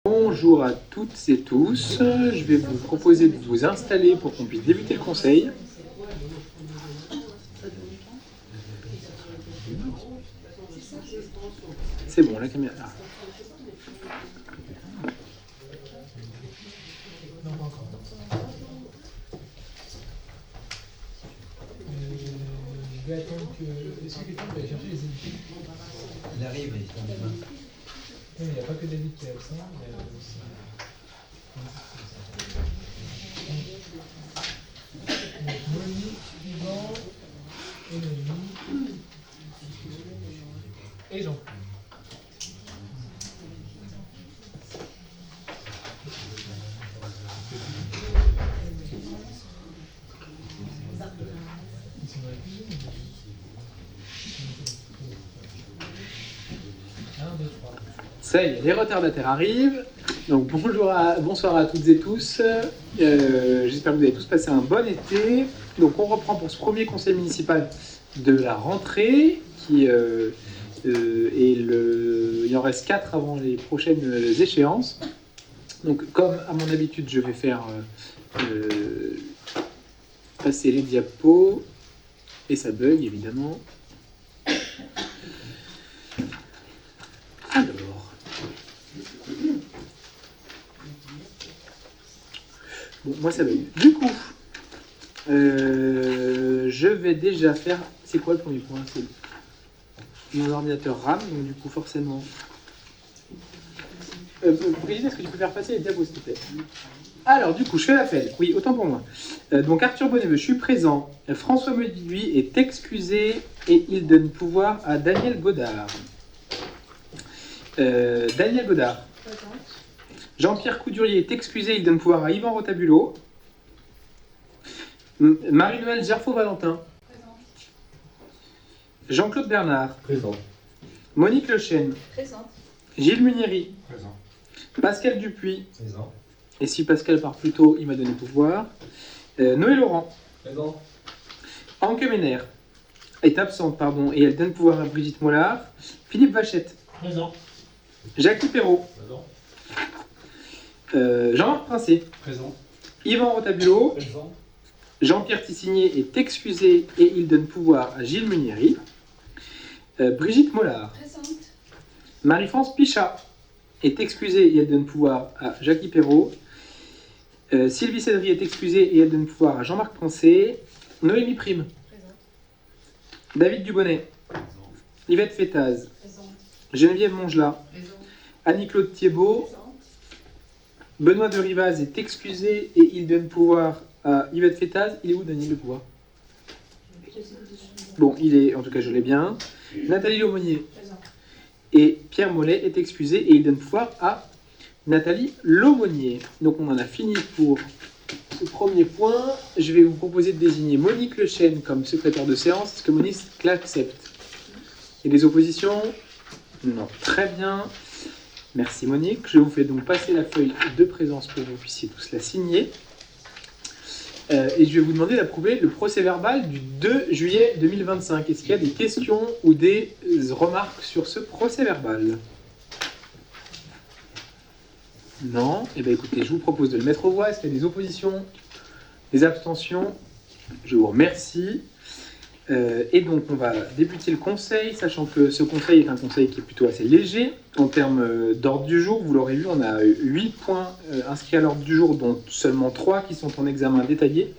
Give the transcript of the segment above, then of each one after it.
Bonjour à toutes et tous, je vais vous proposer de vous installer pour qu'on puisse débuter le conseil. C'est bon, la caméra. Non, pas encore. Je vais attendre que. Est-ce que quelqu'un peut aller chercher les éditeurs? Il arrive, il est en main. Non, il n'y a pas que David qui est absent, il y a aussi. Donc, Monique, Yvan, Émilie et Jean. Ils sont dans la cuisine. 1, 2, 3. Ça y est, les retardataires arrivent. Donc bonsoir à toutes et tous. J'espère que vous avez tous passé un bon été. Donc on reprend pour ce premier conseil municipal de la rentrée qui il en reste 4 avant les prochaines échéances. Donc comme à mon habitude, je vais faire passer les diapos et ça bug évidemment. Alors, bon, moi ça bug. Du coup, je vais déjà faire. C'est quoi le premier point? C'est mon ordinateur RAM, donc du coup forcément. Brigitte, est-ce que tu peux faire passer les diapos s'il te plaît? Alors, du coup, je fais l'appel. Oui, autant pour moi. Donc, Arthur Bonneveux, je suis présent. François Meudy est excusé et il donne pouvoir à Daniel Godard. Daniel Godard. Jean-Pierre Coudurier est excusé, il donne pouvoir à Yvan Rotabulo. Marie-Noël Gerfaux-Valentin. Jean-Claude Bernard. Présent. Monique Lechêne. Présente. Gilles Munieri. Présent. Pascal Dupuis. Présent. Et si Pascal part plus tôt, il m'a donné pouvoir. Noé Laurent. Présent. Anke Méner est absente, pardon, et elle donne pouvoir à Brigitte Mollard. Philippe Vachette. Présent. Jacques Perrault. Présent. Jean-Marc Princé. Présent. Yvan Rotabulo. Présent. Jean-Pierre Tissigné est excusé et il donne pouvoir à Gilles Munieri. Brigitte Mollard. Présente. Marie-France Pichat est excusée et elle donne pouvoir à Jacques Perrault. Sylvie Cédry est excusée et elle donne pouvoir à Jean-Marc Princé. Noémie Prime. Présente. David Dubonnet. Présent. Yvette Fétaz. Présente. Geneviève Mongelat. Présente. Annie-Claude Thiebaud. Présente. Benoît de Rivaz est excusé et il donne pouvoir à Yvette Fétaz. Il est où, Daniel, le pouvoir? Bon, il est, en tout cas, je l'ai bien. Nathalie Laumonier Présente. et Pierre Mollet est excusé et il donne pouvoir à Nathalie Laumonier. Donc, on en a fini pour ce premier point. Je vais vous proposer de désigner Monique Lechêne comme secrétaire de séance. Est-ce que Monique l'accepte? Il y a des oppositions? Non. Très bien. Merci Monique. Je vous fais donc passer la feuille de présence pour que vous puissiez tous la signer. Et je vais vous demander d'approuver le procès-verbal du 2 juillet 2025. Est-ce qu'il y a des questions ou des remarques sur ce procès-verbal? Non? Eh bien écoutez, je vous propose de le mettre aux voix. Est-ce qu'il y a des oppositions? Des abstentions? Je vous remercie. Et donc on va débuter le conseil, sachant que ce conseil est un conseil qui est plutôt assez léger. En termes d'ordre du jour, vous l'aurez vu, on a 8 points inscrits à l'ordre du jour, dont seulement 3 qui sont en examen détaillé,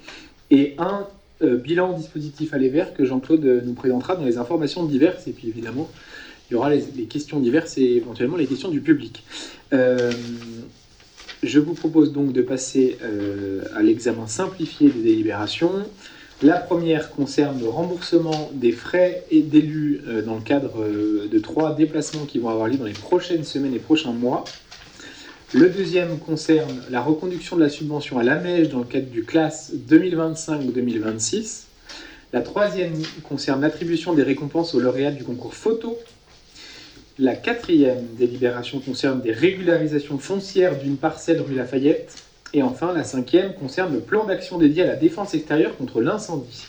et un bilan dispositif à l'EVER que Jean-Claude nous présentera dans les informations diverses, et puis évidemment, il y aura les questions diverses et éventuellement les questions du public. Je vous propose donc de passer à l'examen simplifié des délibérations. La première concerne le remboursement des frais et d'élus dans le cadre de 3 déplacements qui vont avoir lieu dans les prochaines semaines et prochains mois. Le deuxième concerne la reconduction de la subvention à l'AMEJ dans le cadre du classe 2025-2026. La troisième concerne l'attribution des récompenses aux lauréats du concours photo. La quatrième délibération concerne des régularisations foncières d'une parcelle rue Lafayette. Et enfin, la cinquième concerne le plan d'action dédié à la défense extérieure contre l'incendie.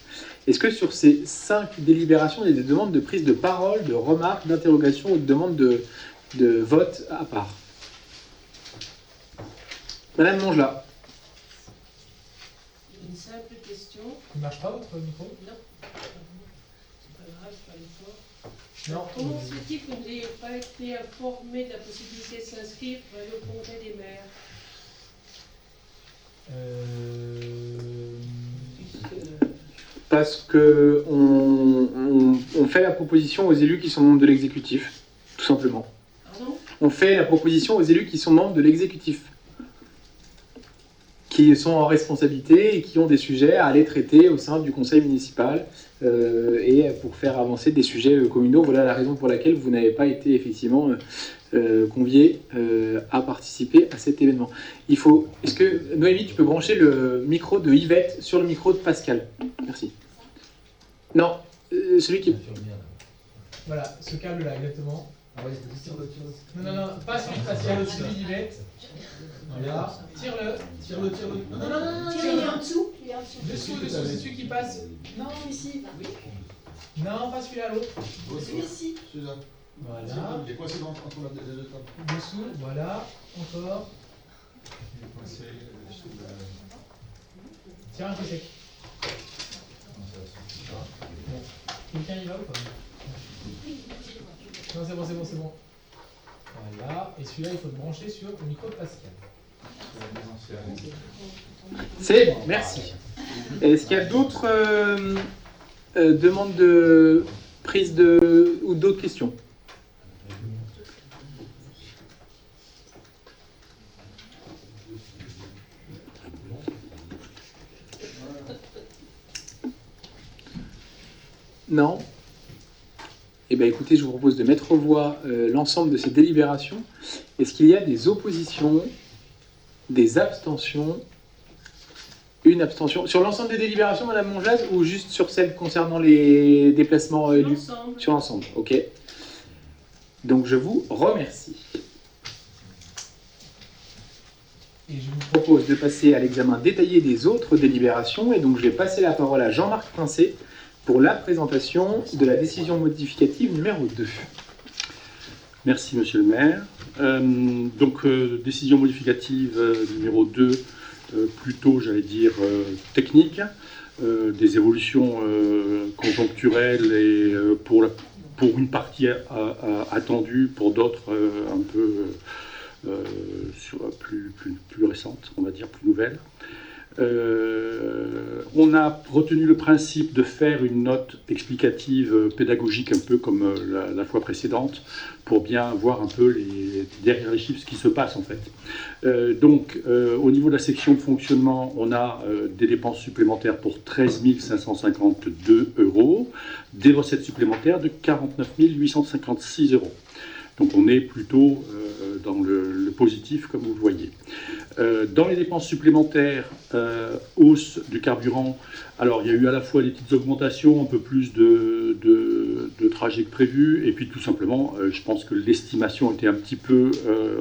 Est-ce que sur ces 5 délibérations, il y a des demandes de prise de parole, de remarques, d'interrogations ou de demandes de vote à part? Madame Mongelat. Une simple question. Il marche pas votre micro? Non. C'est pas grave, pas le fort. Non. Comment se fait-il que vous n'ayez pas été informé de la possibilité de s'inscrire pour aller au congrès des maires? Parce que on fait la proposition aux élus qui sont membres de l'exécutif, tout simplement. Pardon? On fait la proposition aux élus qui sont membres de l'exécutif, qui sont en responsabilité et qui ont des sujets à aller traiter au sein du conseil municipal et pour faire avancer des sujets communaux. Voilà la raison pour laquelle vous n'avez pas été effectivement convié à participer à cet événement. Est-ce que, Noémie, tu peux brancher le micro de Yvette sur le micro de Pascal? Merci. Non, celui qui... Voilà, ce câble-là, exactement. Ah ouais, tire-le. Non, pas celui de Pascal, celui d'Yvette. Voilà, tire-le. Tire-le. Non, Il est en dessous. Dessous, c'est celui qui passe. Non, ici. Non, pas celui-là, l'autre. Celui-ci. Celui-là. Voilà. Il est coincé entre les deux tables. Dessous, voilà. Encore. Tiens, un peu sec. Bon. Quelqu'un y va ou pas? Non, c'est bon. Voilà. Et celui-là, il faut le brancher sur le micro de Pascal. C'est bon, merci. Est-ce qu'il y a d'autres demandes de prise de... ou d'autres questions? Non? Eh bien écoutez, je vous propose de mettre aux voix l'ensemble de ces délibérations. Est-ce qu'il y a des oppositions, des abstentions? Une abstention. Sur l'ensemble des délibérations, Madame Mongelas, ou juste sur celles concernant les déplacements L'ensemble. Sur l'ensemble, ok. Donc je vous remercie. Et je vous propose de passer à l'examen détaillé des autres délibérations. Et donc je vais passer la parole à Jean-Marc Princet pour la présentation de la décision modificative numéro 2. Merci, Monsieur le maire. Décision modificative numéro 2, plutôt, j'allais dire, technique, des évolutions conjoncturelles et pour une partie attendue, pour d'autres un peu plus récentes, on va dire, plus nouvelles. On a retenu le principe de faire une note explicative pédagogique un peu comme la fois précédente pour bien voir un peu derrière les chiffres ce qui se passe en fait. Au niveau de la section de fonctionnement, on a des dépenses supplémentaires pour 13 552 €, des recettes supplémentaires de 49 856 €. Donc on est plutôt dans le positif comme vous le voyez. Dans les dépenses supplémentaires, hausse du carburant, alors il y a eu à la fois des petites augmentations, un peu plus de trajets que prévu, et puis tout simplement, je pense que l'estimation était un petit peu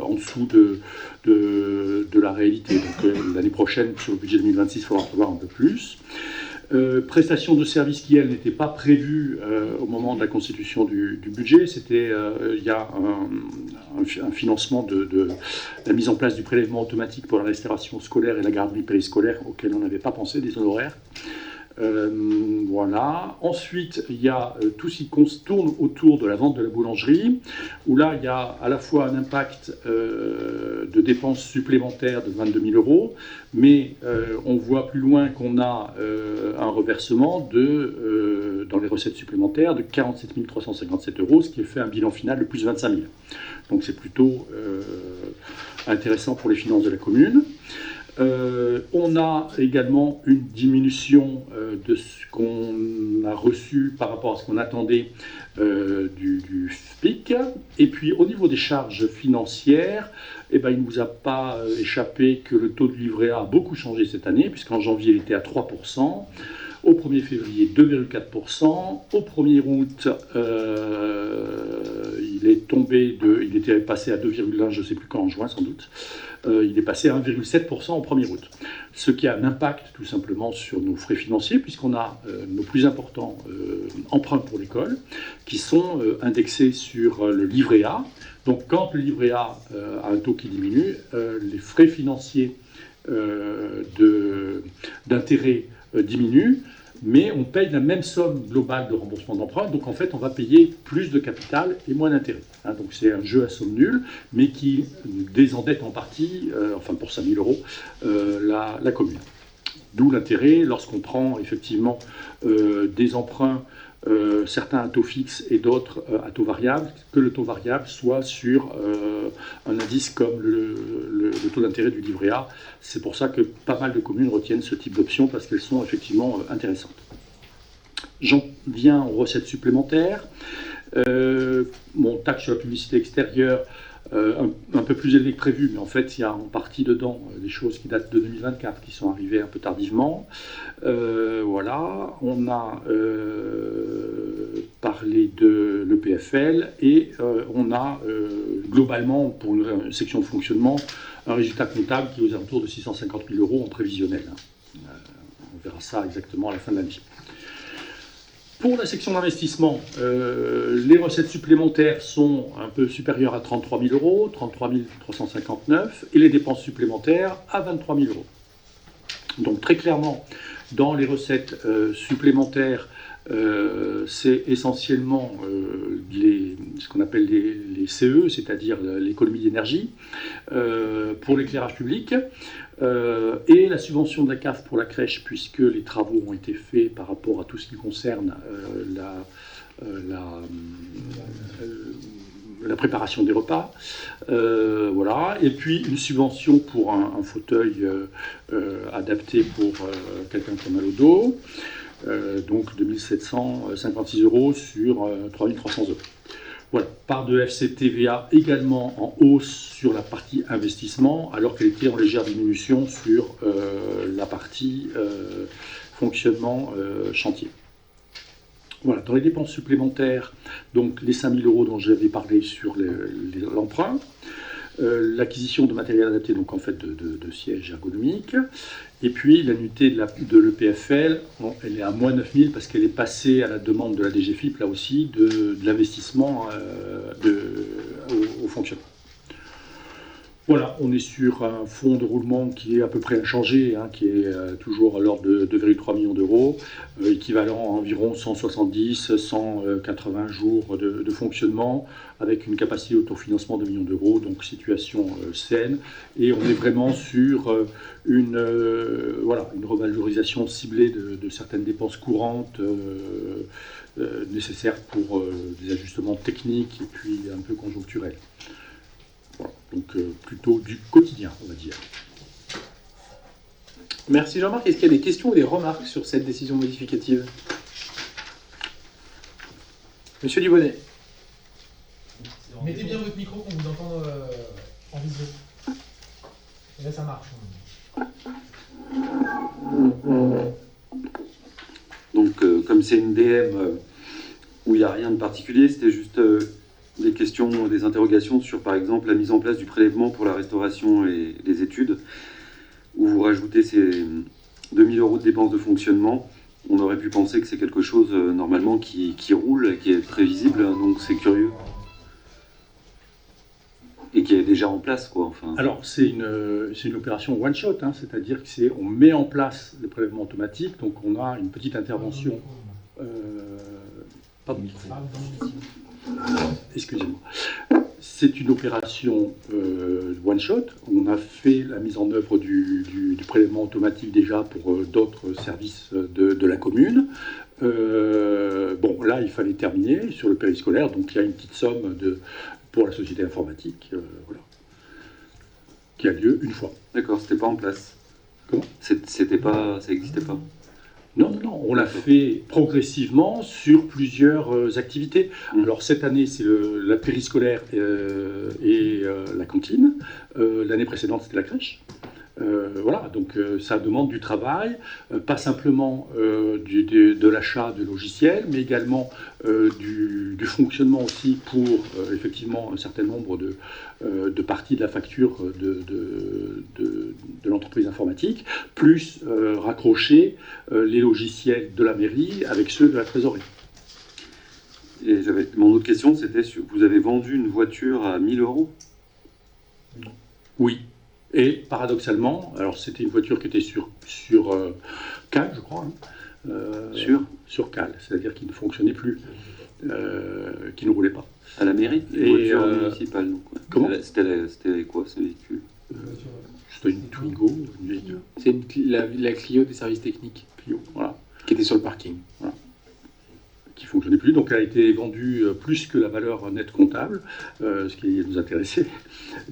en dessous de la réalité. Donc l'année prochaine, sur le budget 2026, il faudra prévoir un peu plus. Prestations de services qui, elles, n'étaient pas prévues au moment de la constitution du budget. C'était, il y a un financement de la mise en place du prélèvement automatique pour la restauration scolaire et la garderie périscolaire auquel on n'avait pas pensé, des honoraires. Voilà. Ensuite, il y a tout ce qui tourne autour de la vente de la boulangerie, où là, il y a à la fois un impact de dépenses supplémentaires de 22 000 €, mais on voit plus loin qu'on a un reversement dans les recettes supplémentaires de 47 357 €, ce qui fait un bilan final de plus 25 000. Donc c'est plutôt intéressant pour les finances de la commune. On a également une diminution de ce qu'on a reçu par rapport à ce qu'on attendait du FPIC. Et puis au niveau des charges financières, il ne nous a pas échappé que le taux de livret A a beaucoup changé cette année, puisqu'en janvier il était à 3%. Au 1er février, 2,4%. Au 1er août, il était passé à 2,1, je ne sais plus quand, en juin sans doute. Il est passé à 1,7% au 1er août. Ce qui a un impact tout simplement sur nos frais financiers, puisqu'on a nos plus importants emprunts pour l'école, qui sont indexés sur le livret A. Donc quand le livret A a un taux qui diminue, les frais financiers d'intérêt diminuent, mais on paye la même somme globale de remboursement d'emprunt, donc en fait on va payer plus de capital et moins d'intérêt. Donc c'est un jeu à somme nulle, mais qui désendette en partie, enfin pour 5 000 €, la commune. D'où l'intérêt, lorsqu'on prend effectivement des emprunts, certains à taux fixe et d'autres à taux variable, que le taux variable soit sur un indice comme le taux d'intérêt du livret A. C'est pour ça que pas mal de communes retiennent ce type d'options, parce qu'elles sont effectivement intéressantes. J'en viens aux recettes supplémentaires. Taxe sur la publicité extérieure, un peu plus élevé que prévu, mais en fait, il y a en partie dedans des choses qui datent de 2024, qui sont arrivées un peu tardivement. Voilà, on a parlé de l'EPFL et on a globalement, pour une section de fonctionnement, un résultat comptable qui est aux alentours de 650 000 € en prévisionnel. On verra ça exactement à la fin de l'année. Pour la section d'investissement, les recettes supplémentaires sont un peu supérieures à 33 000 €, 33 359, et les dépenses supplémentaires à 23 000 €. Donc très clairement, dans les recettes supplémentaires, c'est essentiellement ce qu'on appelle les CE, c'est-à-dire l'économie d'énergie, pour l'éclairage public, et la subvention de la CAF pour la crèche, puisque les travaux ont été faits par rapport à tout ce qui concerne la préparation des repas. Voilà. Et puis une subvention pour un fauteuil adapté pour quelqu'un qui a mal au dos. Donc 2 756 € sur 3 300 €. Voilà, part de FCTVA également en hausse sur la partie investissement, alors qu'elle était en légère diminution sur la partie fonctionnement chantier. Voilà, dans les dépenses supplémentaires, donc les 5 000 € dont j'avais parlé sur l'emprunt, l'acquisition de matériel adapté, donc en fait de sièges ergonomiques, et puis l'annuité de l'EPFL, elle est à moins 9 000 parce qu'elle est passée à la demande de la DGFiP, là aussi, de l'investissement au fonctionnement. Voilà, on est sur un fonds de roulement qui est à peu près inchangé, qui est toujours à l'ordre de 2,3 millions €, équivalent à environ 170-180 jours de fonctionnement, avec une capacité d'autofinancement de millions d'euros, donc situation saine. Et on est vraiment sur une revalorisation ciblée de certaines dépenses courantes nécessaires pour des ajustements techniques et puis un peu conjoncturels. Voilà, donc plutôt du quotidien, on va dire. Merci Jean-Marc. Est-ce qu'il y a des questions ou des remarques sur cette décision modificative? Monsieur Dubonnet. Mettez bien votre micro qu'on vous entende en visio. Et là, ça marche. Donc, comme c'est une DM où il n'y a rien de particulier, c'était juste des questions, des interrogations sur, par exemple, la mise en place du prélèvement pour la restauration et les études, où vous rajoutez ces 2 000 € de dépenses de fonctionnement. On aurait pu penser que c'est quelque chose, normalement, qui roule, qui est prévisible, donc c'est curieux. Et qui est déjà en place, quoi. Enfin. Alors, c'est une opération one-shot, c'est-à-dire qu'on met en place le prélèvement automatique, donc on a une petite intervention. Pardon. Excusez-moi. C'est une opération one-shot. On a fait la mise en œuvre du prélèvement automatique déjà pour d'autres services de la commune. Bon, là, il fallait terminer sur le périscolaire, donc il y a une petite somme pour la société informatique, voilà, qui a lieu une fois. D'accord, c'était pas en place. Comment ? Ça n'existait pas. Non, on l'a fait progressivement sur plusieurs activités. Alors cette année, c'est la périscolaire et la cantine. L'année précédente, c'était la crèche. Voilà, donc ça demande du travail, pas simplement de l'achat de logiciels, mais également du fonctionnement aussi pour effectivement un certain nombre de parties de la facture de l'entreprise informatique, plus raccrocher les logiciels de la mairie avec ceux de la trésorerie. Et mon autre question, c'était vous avez vendu une voiture à 1 000 €? Oui. Et paradoxalement, alors c'était une voiture qui était sur cale, je crois, hein, sur cale, c'est-à-dire qui ne fonctionnait plus, qui ne roulait pas. À la mairie? Une voiture municipale, donc. Ouais. Comment? C'était quoi ce véhicule? C'était une Twingo, une vieille C'est la Clio des services techniques, Clio, voilà, qui était sur le parking. voilà, qui fonctionnait plus, donc elle a été vendue plus que la valeur nette comptable, ce qui nous intéressait,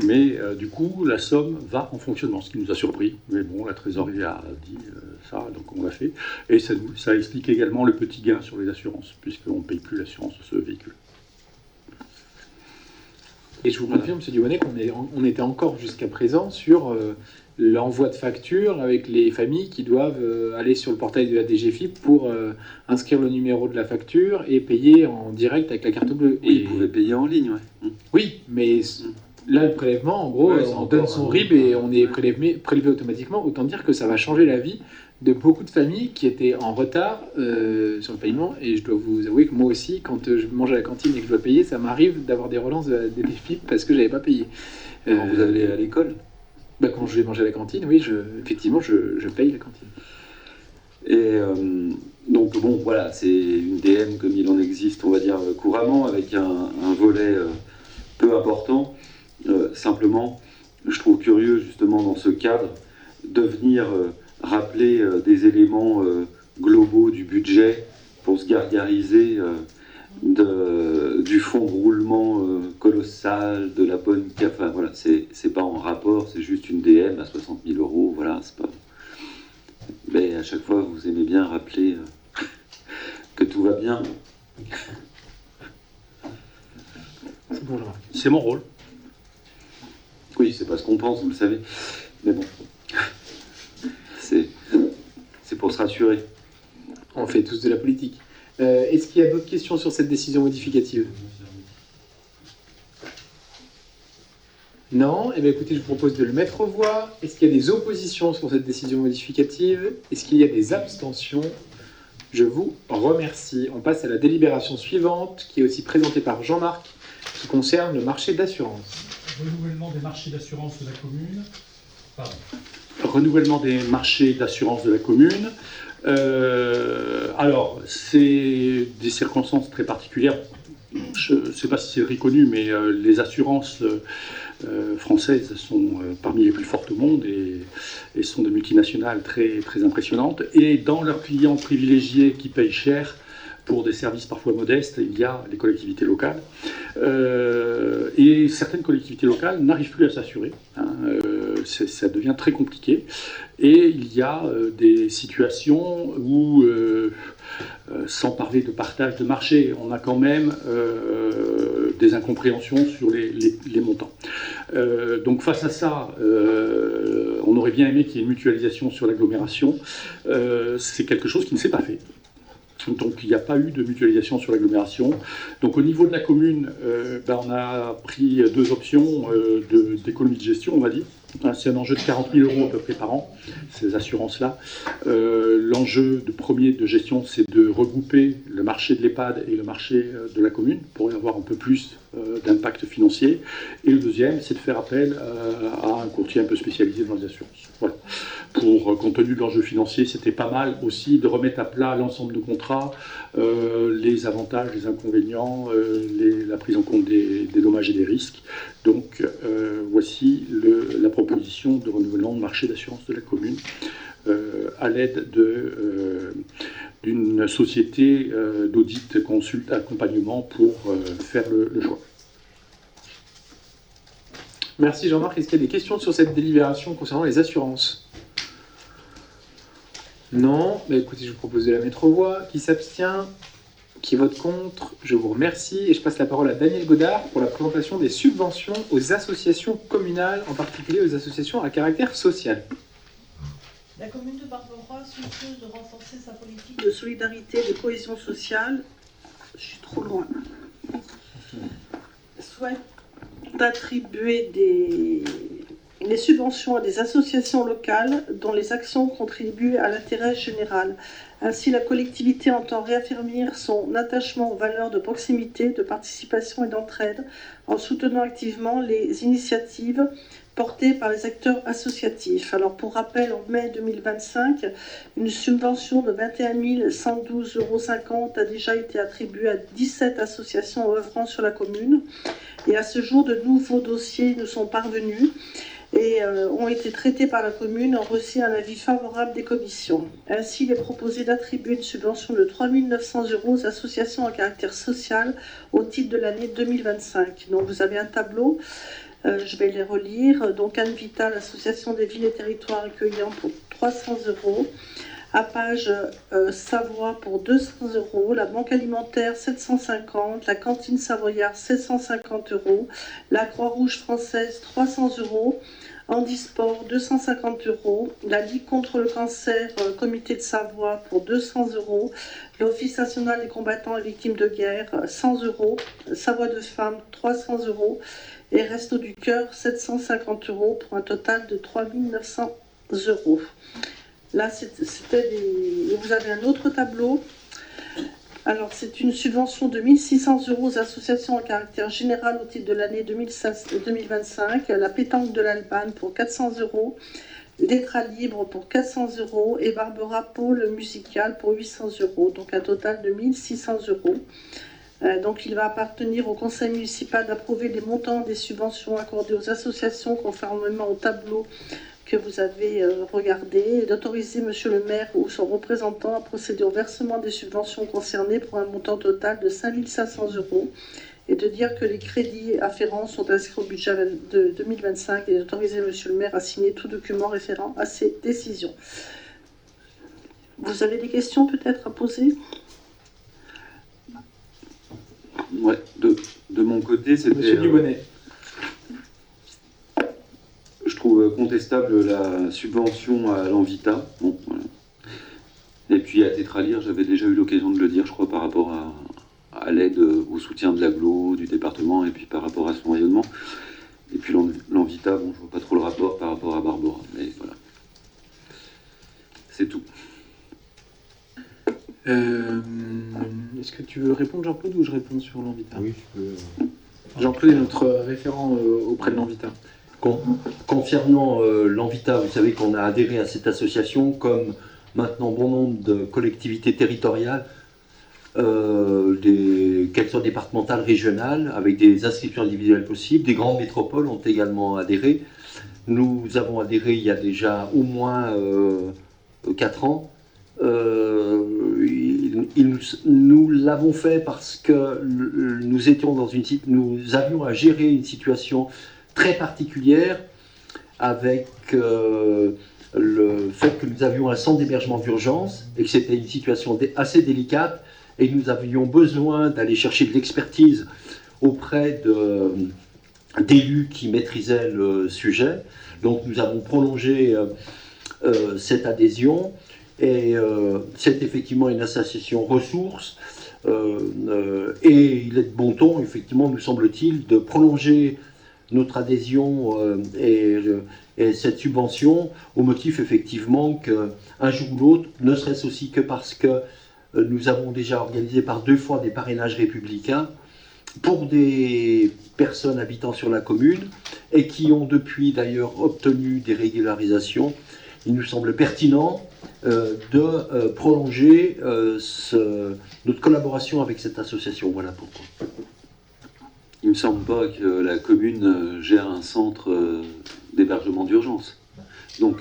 mais du coup la somme va en fonctionnement, ce qui nous a surpris, mais bon, la trésorerie a dit ça, donc on l'a fait, et ça explique également le petit gain sur les assurances, puisqu'on ne paye plus l'assurance de ce véhicule. Et je vous confirme, M. Dubonnet, qu'on était encore jusqu'à présent sur l'envoi de factures avec les familles qui doivent aller sur le portail de la DGFiP pour inscrire le numéro de la facture et payer en direct avec la carte bleue. Oui, Et ils pouvaient payer en ligne, ouais. oui, mais là, le prélèvement, en gros, Ouais, c'est on donne son encore, RIB et on est prélevé automatiquement. Autant dire que ça va changer la vie de beaucoup de familles qui étaient en retard sur le paiement. Et je dois vous avouer que moi aussi, quand je mange à la cantine et que je dois payer, ça m'arrive d'avoir des relances de la DGFiP parce que je n'avais pas payé. Quand vous allez à l'école? Quand je vais manger à la cantine, oui, effectivement, je paye la cantine. Et donc, bon, voilà, c'est une DM comme il en existe, on va dire, couramment, avec un volet peu important. Simplement, je trouve curieux, justement, dans ce cadre, de venir rappeler des éléments globaux du budget pour se gargariser du fonds de roulement colossal, de la bonne... Enfin, voilà, c'est pas en rapport, c'est juste une DM à 60 000 €, voilà, c'est pas... Mais à chaque fois, vous aimez bien rappeler que tout va bien. C'est bon, Jean-Marc. C'est mon rôle. Oui, c'est pas ce qu'on pense, vous le savez. Mais bon, c'est pour se rassurer. On fait tous de la politique. Est-ce qu'il y a d'autres questions sur cette décision modificative? Non? Eh bien, écoutez, je vous propose de le mettre aux voix. Est-ce qu'il y a des oppositions sur cette décision modificative? Est-ce qu'il y a des abstentions? Je vous remercie. On passe à la délibération suivante, qui est aussi présentée par Jean-Marc, qui concerne le marché d'assurance. Renouvellement des marchés d'assurance de la commune. Pardon. Renouvellement des marchés d'assurance de la commune. Alors, c'est des circonstances très particulières. Je ne sais pas si c'est reconnu, mais les assurances françaises sont parmi les plus fortes au monde et sont des multinationales très, très impressionnantes. Et dans leurs clients privilégiés qui payent cher pour des services parfois modestes, il y a les collectivités locales. Et certaines collectivités locales n'arrivent plus à s'assurer. Ça devient très compliqué. Et il y a des situations où, sans parler de partage de marché, on a quand même des incompréhensions sur les montants. Donc face à ça, on aurait bien aimé qu'il y ait une mutualisation sur l'agglomération. C'est quelque chose qui ne s'est pas fait. Donc il n'y a pas eu de mutualisation sur l'agglomération. Donc au niveau de la commune, on a pris deux options d'économie de gestion, on va dire. C'est un enjeu de 40 000 € à peu près par an, ces assurances-là. L'enjeu premier de gestion, c'est de regrouper le marché de l'EHPAD et le marché de la commune pour y avoir un peu plus d'impact financier. Et le deuxième, c'est de faire appel à un courtier un peu spécialisé dans les assurances. Voilà. Compte tenu de l'enjeu financier, c'était pas mal aussi de remettre à plat l'ensemble de contrats, les avantages, les inconvénients, la prise en compte des dommages et des risques. Donc voici la proposition de renouvellement de marché d'assurance de la commune à l'aide d'une société d'audit consulte accompagnement pour faire le choix. Merci Jean-Marc. Est-ce qu'il y a des questions sur cette délibération concernant les assurances? Non. Écoutez, je vous propose de la mettre aux voix. Qui s'abstient? qui vote contre, je vous remercie. Et je passe la parole à Daniel Godard pour la présentation des subventions aux associations communales, en particulier aux associations à caractère social. La commune de Barbera, soucieuse de renforcer sa politique de solidarité et de cohésion sociale, je suis trop loin, souhaite attribuer les subventions à des associations locales dont les actions contribuent à l'intérêt général. Ainsi, la collectivité entend réaffirmer son attachement aux valeurs de proximité, de participation et d'entraide en soutenant activement les initiatives portées par les acteurs associatifs. Alors, pour rappel, en mai 2025, une subvention de 21 112,50 € a déjà été attribuée à 17 associations œuvrant sur la commune. Et à ce jour, de nouveaux dossiers nous sont parvenus et ont été traités par la commune en reçu un avis favorable des commissions. Ainsi, il est proposé d'attribuer une subvention de 3 900 € aux associations à caractère social au titre de l'année 2025. Donc vous avez un tableau, je vais les relire. Donc Anne Vital, Association des villes et territoires accueillants pour 300 €. Apage Savoie pour 200 €, la Banque alimentaire 750, la Cantine Savoyard 750 €, la Croix-Rouge française 300 €, Handisport 250 €, la Ligue contre le cancer Comité de Savoie pour 200 €, l'Office national des combattants et victimes de guerre 100 €, Savoie de Femmes 300 € et Resto du Cœur 750 € pour un total de 3 900 €. Là, c'était des... Vous avez un autre tableau. Alors, c'est une subvention de 1 600 € aux associations à caractère général au titre de l'année 2025. La pétanque de l'Albane pour 400 €, l'Étra libre pour 400 € et Barbera Pôle musical pour 800 €. Donc, un total de 1 600 €. Donc, il va appartenir au conseil municipal d'approuver les montants des subventions accordées aux associations conformément au tableau que vous avez regardé et d'autoriser monsieur le maire ou son représentant à procéder au versement des subventions concernées pour un montant total de 5 500 € et de dire que les crédits afférents sont inscrits au budget de 2025 et d'autoriser monsieur le maire à signer tout document référent à ces décisions. Vous avez des questions peut-être à poser ? Ouais, de mon côté, c'était... Monsieur Dubonnet. Je trouve contestable la subvention à l'Envita. Bon, voilà. Et puis à Tétralire, j'avais déjà eu l'occasion de le dire, je crois, par rapport à l'aide au soutien de l'agglo, du département, et puis par rapport à son rayonnement. Et puis l'Envita, bon, je vois pas trop le rapport par rapport à Barbera, mais voilà. C'est tout. Est-ce que tu veux répondre, Jean-Claude, ou je réponds sur l'Envita ? Oui, je peux. Jean-Claude est notre référent auprès de l'Envita. Concernant l'Envita, vous savez qu'on a adhéré à cette association comme maintenant bon nombre de collectivités territoriales, qu'elles soient départementales, régionales, avec des inscriptions individuelles possibles. Des grandes métropoles ont également adhéré. Nous avons adhéré il y a déjà au moins 4 ans. Nous l'avons fait parce que nous avions à gérer une situation très particulière avec le fait que nous avions un centre d'hébergement d'urgence et que c'était une situation assez délicate et nous avions besoin d'aller chercher de l'expertise auprès d'élus qui maîtrisaient le sujet. Donc nous avons prolongé cette adhésion et c'est effectivement une association ressources et il est de bon ton, effectivement, nous semble-t-il, de prolonger notre adhésion et cette subvention au motif effectivement qu'un jour ou l'autre, ne serait-ce aussi que parce que nous avons déjà organisé par 2 fois des parrainages républicains pour des personnes habitant sur la commune et qui ont depuis d'ailleurs obtenu des régularisations. Il nous semble pertinent de prolonger notre collaboration avec cette association. Voilà pourquoi. Il ne me semble pas que la commune gère un centre d'hébergement d'urgence. Donc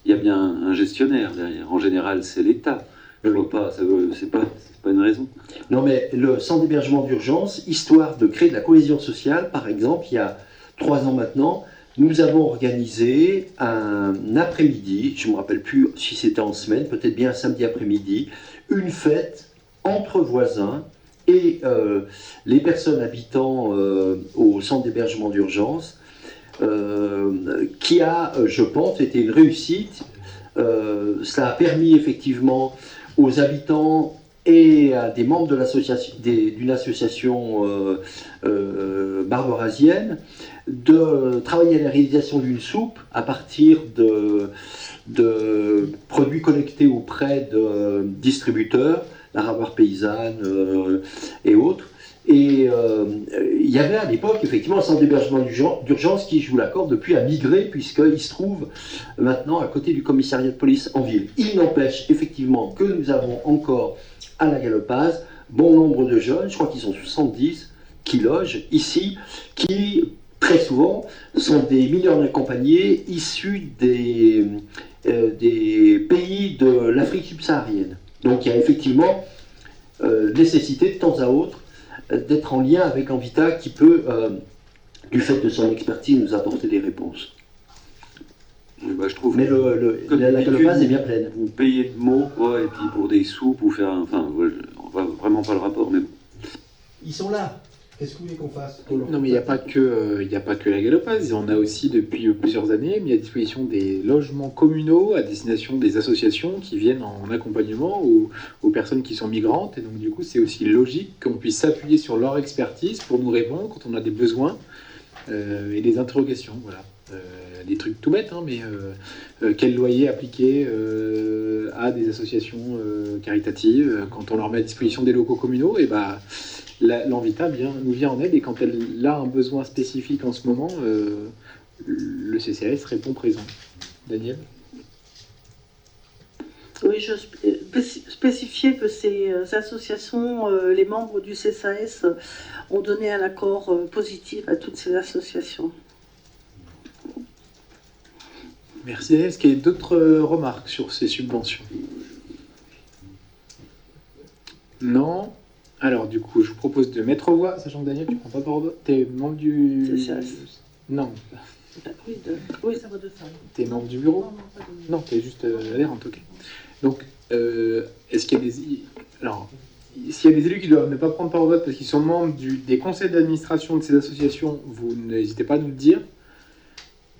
il y a bien un gestionnaire derrière. En général, c'est l'État. Je vois pas, c'est pas une raison. Non, mais le centre d'hébergement d'urgence, histoire de créer de la cohésion sociale, par exemple, il y a 3 ans maintenant, nous avons organisé un après-midi, je ne me rappelle plus si c'était en semaine, peut-être bien un samedi après-midi, une fête entre voisins et les personnes habitant au centre d'hébergement d'urgence, qui a, je pense, été une réussite. Cela a permis effectivement aux habitants et à des membres de d'une association barbarasienne de travailler à la réalisation d'une soupe à partir de produits collectés auprès de distributeurs, la Ravoir Paysanne et autres. Et il y avait à l'époque effectivement un centre d'hébergement d'urgence qui, je vous l'accorde, depuis a migré, puisqu'il se trouve maintenant à côté du commissariat de police en ville. Il n'empêche effectivement que nous avons encore à la Galopaz bon nombre de jeunes, je crois qu'ils sont 70, qui logent ici, qui très souvent sont des mineurs non accompagnés issus des pays de l'Afrique subsaharienne. Donc il y a effectivement nécessité de temps à autre d'être en lien avec Envita qui peut, du fait de son expertise, nous apporter des réponses. Bah, je trouve mais la Galopaz est bien pleine. Vous payez de mots, et puis pour des soupes, vous faire enfin, on voit vraiment pas le rapport, mais bon. Ils sont là. Qu'est-ce que vous voulez qu'on fasse? Non, mais il n'y a pas que la Galopaz. On a aussi depuis plusieurs années mis à disposition des logements communaux à destination des associations qui viennent en accompagnement aux personnes qui sont migrantes. Et donc du coup, c'est aussi logique qu'on puisse s'appuyer sur leur expertise pour nous répondre quand on a des besoins et des interrogations. Voilà. Des trucs tout bêtes, hein, mais quel loyer appliquer à des associations caritatives quand on leur met à disposition des locaux communaux, et bah, l'Envita nous vient en aide, et quand elle a un besoin spécifique en ce moment, le CCAS répond présent. Daniel? Oui, je spécifiais que ces associations, les membres du CCAS ont donné un accord positif à toutes ces associations. Merci Daniel. Est-ce qu'il y a d'autres remarques sur ces subventions? Non. Alors du coup, je vous propose de mettre aux voix, sachant que Daniel, tu prends pas parole. T'es membre du... CCAS. Non. Oui, ça va de ça. T'es membre du bureau? Non, t'es juste adhérente, ok. Donc, est-ce qu'il y a des... Alors, s'il y a des élus qui doivent ne pas prendre part au vote parce qu'ils sont membres des conseils d'administration de ces associations, vous n'hésitez pas à nous le dire.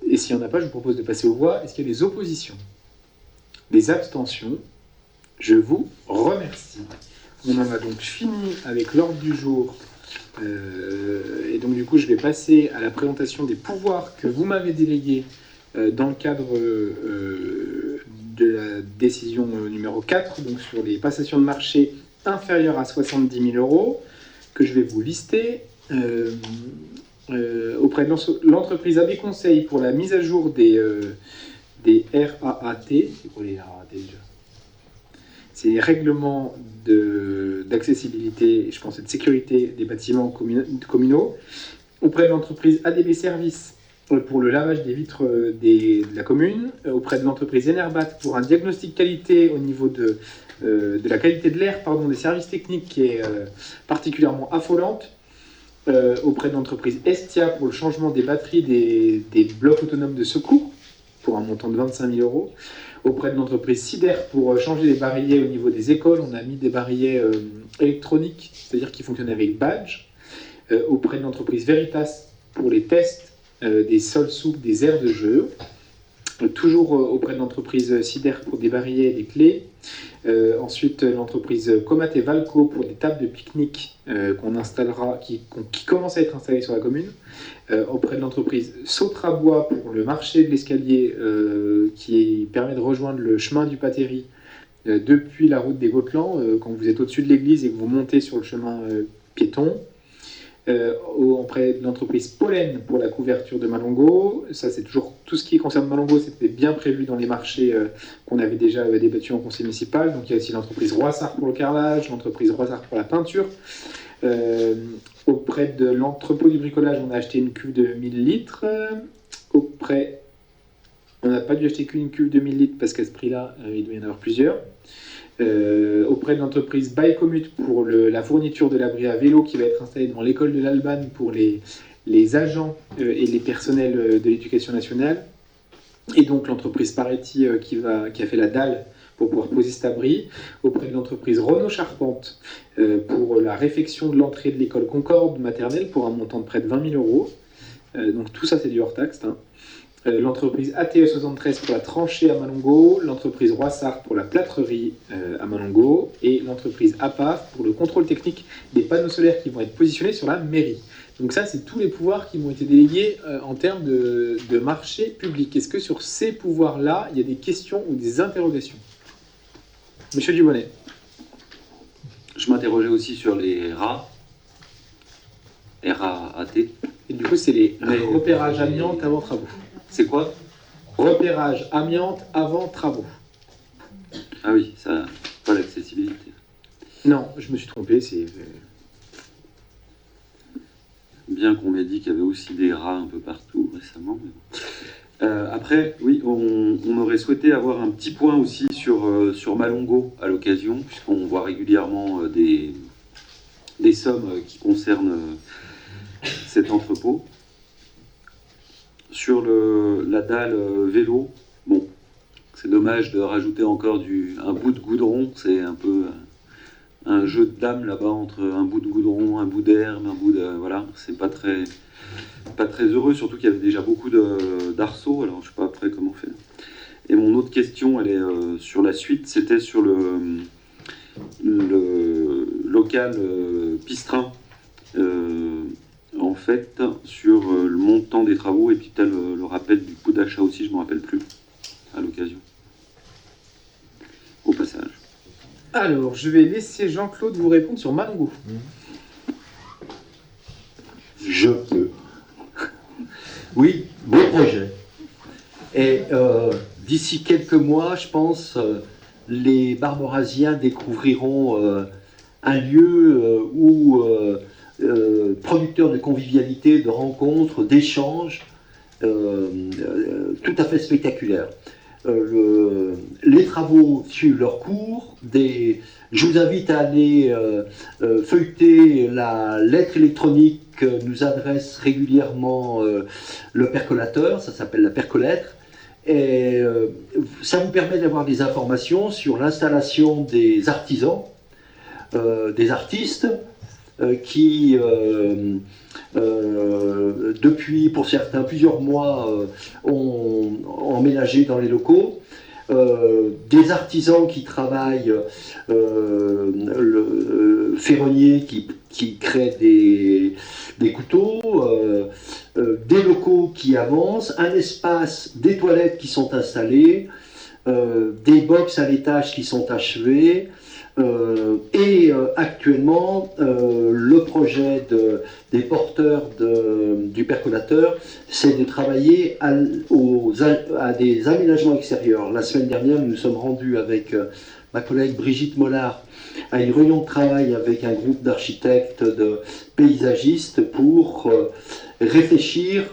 Et s'il n'y en a pas, je vous propose de passer aux voix. Est-ce qu'il y a des oppositions? Des abstentions? Je vous remercie. On en a donc fini avec l'ordre du jour. Et donc du coup, je vais passer à la présentation des pouvoirs que vous m'avez délégués dans le cadre de la décision numéro 4, donc sur les passations de marché inférieures à 70 000 €, que je vais vous lister. Auprès de l'entreprise AB Conseil pour la mise à jour des RAAT. C'est quoi les RAAT déjà? C'est les règlements d'accessibilité, je pense, et de sécurité des bâtiments communaux. Auprès de l'entreprise ADB Service pour le lavage des vitres de la commune. Auprès de l'entreprise Enerbat pour un diagnostic qualité au niveau de la qualité de l'air, des services techniques qui est particulièrement affolante. Auprès de l'entreprise Estia pour le changement des batteries des blocs autonomes de secours pour un montant de 25 000 €. Auprès de l'entreprise Cider pour changer les barillet au niveau des écoles, on a mis des barillet électroniques, c'est-à-dire qui fonctionnent avec badge. Auprès de l'entreprise Veritas pour les tests des sols souples des aires de jeu. Toujours auprès de l'entreprise Cider pour des barillets et des clés. Ensuite, l'entreprise Comat et Valco pour des tables de pique-nique qu'on installera, qui commencent à être installées sur la commune. Auprès de l'entreprise Sautrabois pour le marché de l'escalier qui permet de rejoindre le chemin du Patéry depuis la route des Gautelans quand vous êtes au-dessus de l'église et que vous montez sur le chemin piéton. Auprès de l'entreprise Pollen pour la couverture de Malongo. Ça, c'est toujours tout ce qui concerne Malongo, c'était bien prévu dans les marchés qu'on avait déjà débattus en conseil municipal. Donc il y a aussi l'entreprise Roissard pour le carrelage, l'entreprise Roissard pour la peinture. Auprès de l'entrepôt du bricolage, on a acheté une cuve de 1000 litres. On n'a pas dû acheter qu'une cuve de 1000 litres parce qu'à ce prix-là, il doit y en avoir plusieurs. Auprès de l'entreprise Baïcommute pour la fourniture de l'abri à vélo qui va être installé dans l'école de l'Alban pour les agents et les personnels de l'éducation nationale. Et donc l'entreprise Paretti qui a fait la dalle pour pouvoir poser cet abri, auprès de l'entreprise Renault Charpente pour la réfection de l'entrée de l'école Concorde maternelle pour un montant de près de 20 000 euros. Donc tout ça c'est du hors-taxe. Hein. L'entreprise ATE 73 pour la tranchée à Malongo, l'entreprise Roissart pour la plâtrerie à Malongo et l'entreprise APAF pour le contrôle technique des panneaux solaires qui vont être positionnés sur la mairie. Donc ça, c'est tous les pouvoirs qui m'ont été délégués en termes de marché public. Est-ce que sur ces pouvoirs-là, il y a des questions ou des interrogations? Monsieur Dubonnet. Je m'interrogeais aussi sur les RAT. R-A-A-T. Et du coup, c'est les repérages amiante avant travaux. C'est quoi? Repérage amiante avant travaux. Ah oui, ça, pas l'accessibilité. Non, je me suis trompé, c'est... Bien qu'on m'ait dit qu'il y avait aussi des rats un peu partout récemment. Mais bon. Après, oui, on aurait souhaité avoir un petit point aussi sur Malongo à l'occasion, puisqu'on voit régulièrement des sommes qui concernent cet entrepôt. Sur la dalle vélo, bon, c'est dommage de rajouter encore un bout de goudron, c'est un peu un jeu de dames là-bas entre un bout de goudron, un bout d'herbe, un bout de... Voilà, c'est pas très heureux, surtout qu'il y avait déjà beaucoup d'arceaux, alors je sais pas après comment faire. Et mon autre question, elle est sur la suite, c'était sur le local Pistrin, en fait, sur le montant des travaux, et puis peut-être le rappel du coût d'achat aussi, je ne me rappelle plus, à l'occasion. Au passage. Alors, je vais laisser Jean-Claude vous répondre sur Malongo. Je peux. Oui, beau projet. Et d'ici quelques mois, je pense, les Barberasiens découvriront un lieu où producteur de convivialité, de rencontres, d'échanges, tout à fait spectaculaire. Les travaux suivent leur cours. Je vous invite à aller feuilleter la lettre électronique que nous adresse régulièrement le percolateur, ça s'appelle la percolettre, et ça vous permet d'avoir des informations sur l'installation des artisans, des artistes, qui, depuis, pour certains, plusieurs mois, ont emménagé dans les locaux, des artisans qui travaillent, le ferronnier qui crée des couteaux, des locaux qui avancent, un espace, des toilettes qui sont installées, des box à l'étage qui sont achevés, et actuellement le projet des porteurs du percolateur, c'est de travailler à des aménagements extérieurs. La semaine dernière, nous nous sommes rendus avec ma collègue Brigitte Mollard à une réunion de travail avec un groupe d'architectes, de paysagistes pour réfléchir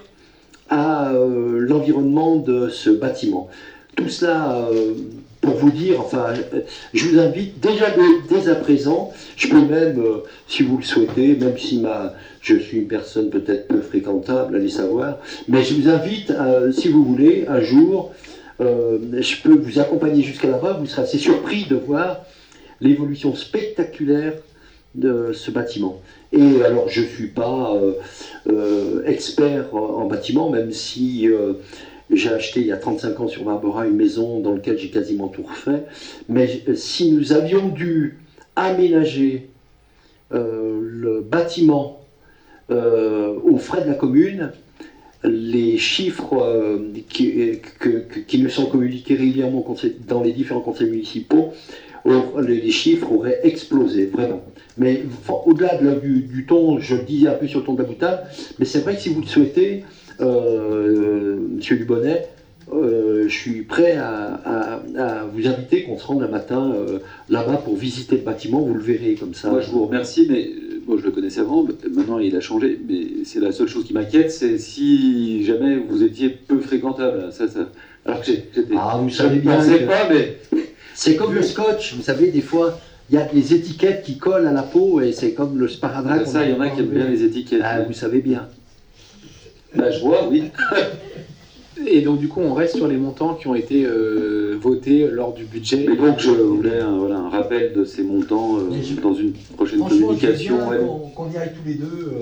à l'environnement de ce bâtiment. Tout cela pour vous dire, enfin, je vous invite déjà dès à présent, je peux même, si vous le souhaitez, même si je suis une personne peut-être peu fréquentable, allez savoir, mais je vous invite, si vous voulez, un jour, je peux vous accompagner jusqu'à là-bas, vous serez assez surpris de voir l'évolution spectaculaire de ce bâtiment. Et alors, je ne suis pas expert en bâtiment, même si j'ai acheté il y a 35 ans sur Barbera une maison dans laquelle j'ai quasiment tout refait. Mais si nous avions dû aménager le bâtiment aux frais de la commune, les chiffres qui nous sont communiqués régulièrement dans les différents conseils municipaux, les chiffres auraient explosé, vraiment. Mais au-delà du ton, je le disais un peu sur le ton de la boutade, mais c'est vrai que si vous le souhaitez, Monsieur Dubonnet, je suis prêt à vous inviter, qu'on se rende un matin là-bas pour visiter le bâtiment, vous le verrez comme ça. Moi je vous remercie, mais bon, je le connaissais avant, maintenant il a changé, mais c'est la seule chose qui m'inquiète, c'est si jamais vous étiez peu fréquentable. Alors que j'étais... Ah, vous savez bien, mais... c'est comme le scotch, vous savez, des fois, il y a des étiquettes qui collent à la peau, et c'est comme le sparadrap. Ça, il y en a qui aiment bien les étiquettes. Ah, vous savez bien. Bah, je vois, oui. Et donc du coup, on reste sur les montants qui ont été votés lors du budget. Mais donc, je voulais un rappel de ces montants dans une prochaine Franchement, communication. je veux bien qu'on y aille tous les deux.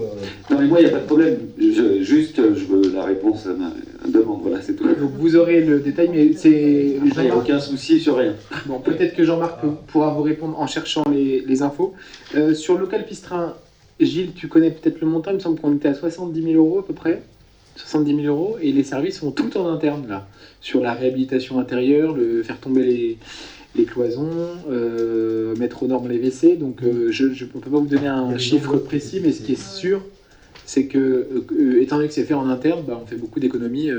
Non, mais moi, il n'y a pas de problème. Je veux la réponse à ma demande. Voilà, c'est tout. Donc vous aurez le détail, mais c'est... Il n'y a aucun souci sur rien. Bon, peut-être que Jean-Marc pourra vous répondre en cherchant les infos. Sur le local Pistrin, Gilles, tu connais peut-être le montant, il me semble qu'on était à 70 000 € à peu près. 70 000 €, et les services sont tout en interne là, sur la réhabilitation intérieure, faire tomber les cloisons, mettre aux normes les WC. Donc je ne peux pas vous donner un chiffre précis, mais ce qui est sûr, c'est que, étant donné que c'est fait en interne, on fait beaucoup d'économies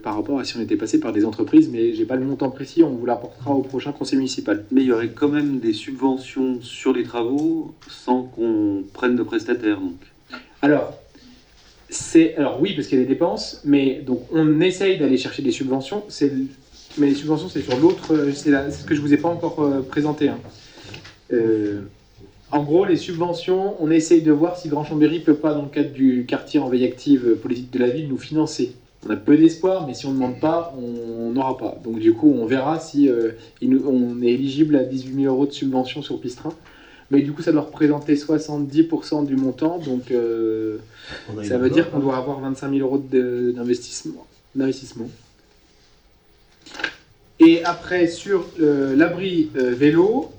par rapport à si on était passé par des entreprises, mais j'ai pas le montant précis, on vous l'apportera au prochain conseil municipal. Mais il y aurait quand même des subventions sur les travaux sans qu'on prenne de prestataires, donc. Alors oui, parce qu'il y a des dépenses, mais donc on essaye d'aller chercher des subventions. Mais les subventions, c'est sur l'autre. C'est ce que je vous ai pas encore présenté. Hein. En gros, les subventions, on essaye de voir si Grand Chambéry peut pas, dans le cadre du quartier en veille active politique de la ville, nous financer. On a peu d'espoir, mais si on ne demande pas, on n'aura pas. Donc du coup, on verra si on est éligible à 18 000 € de subvention sur Pistrin. Mais du coup, ça doit représenter 70% du montant, donc ça veut dire qu'on doit avoir 25 000 € d'investissement. Et après, sur l'abri vélo,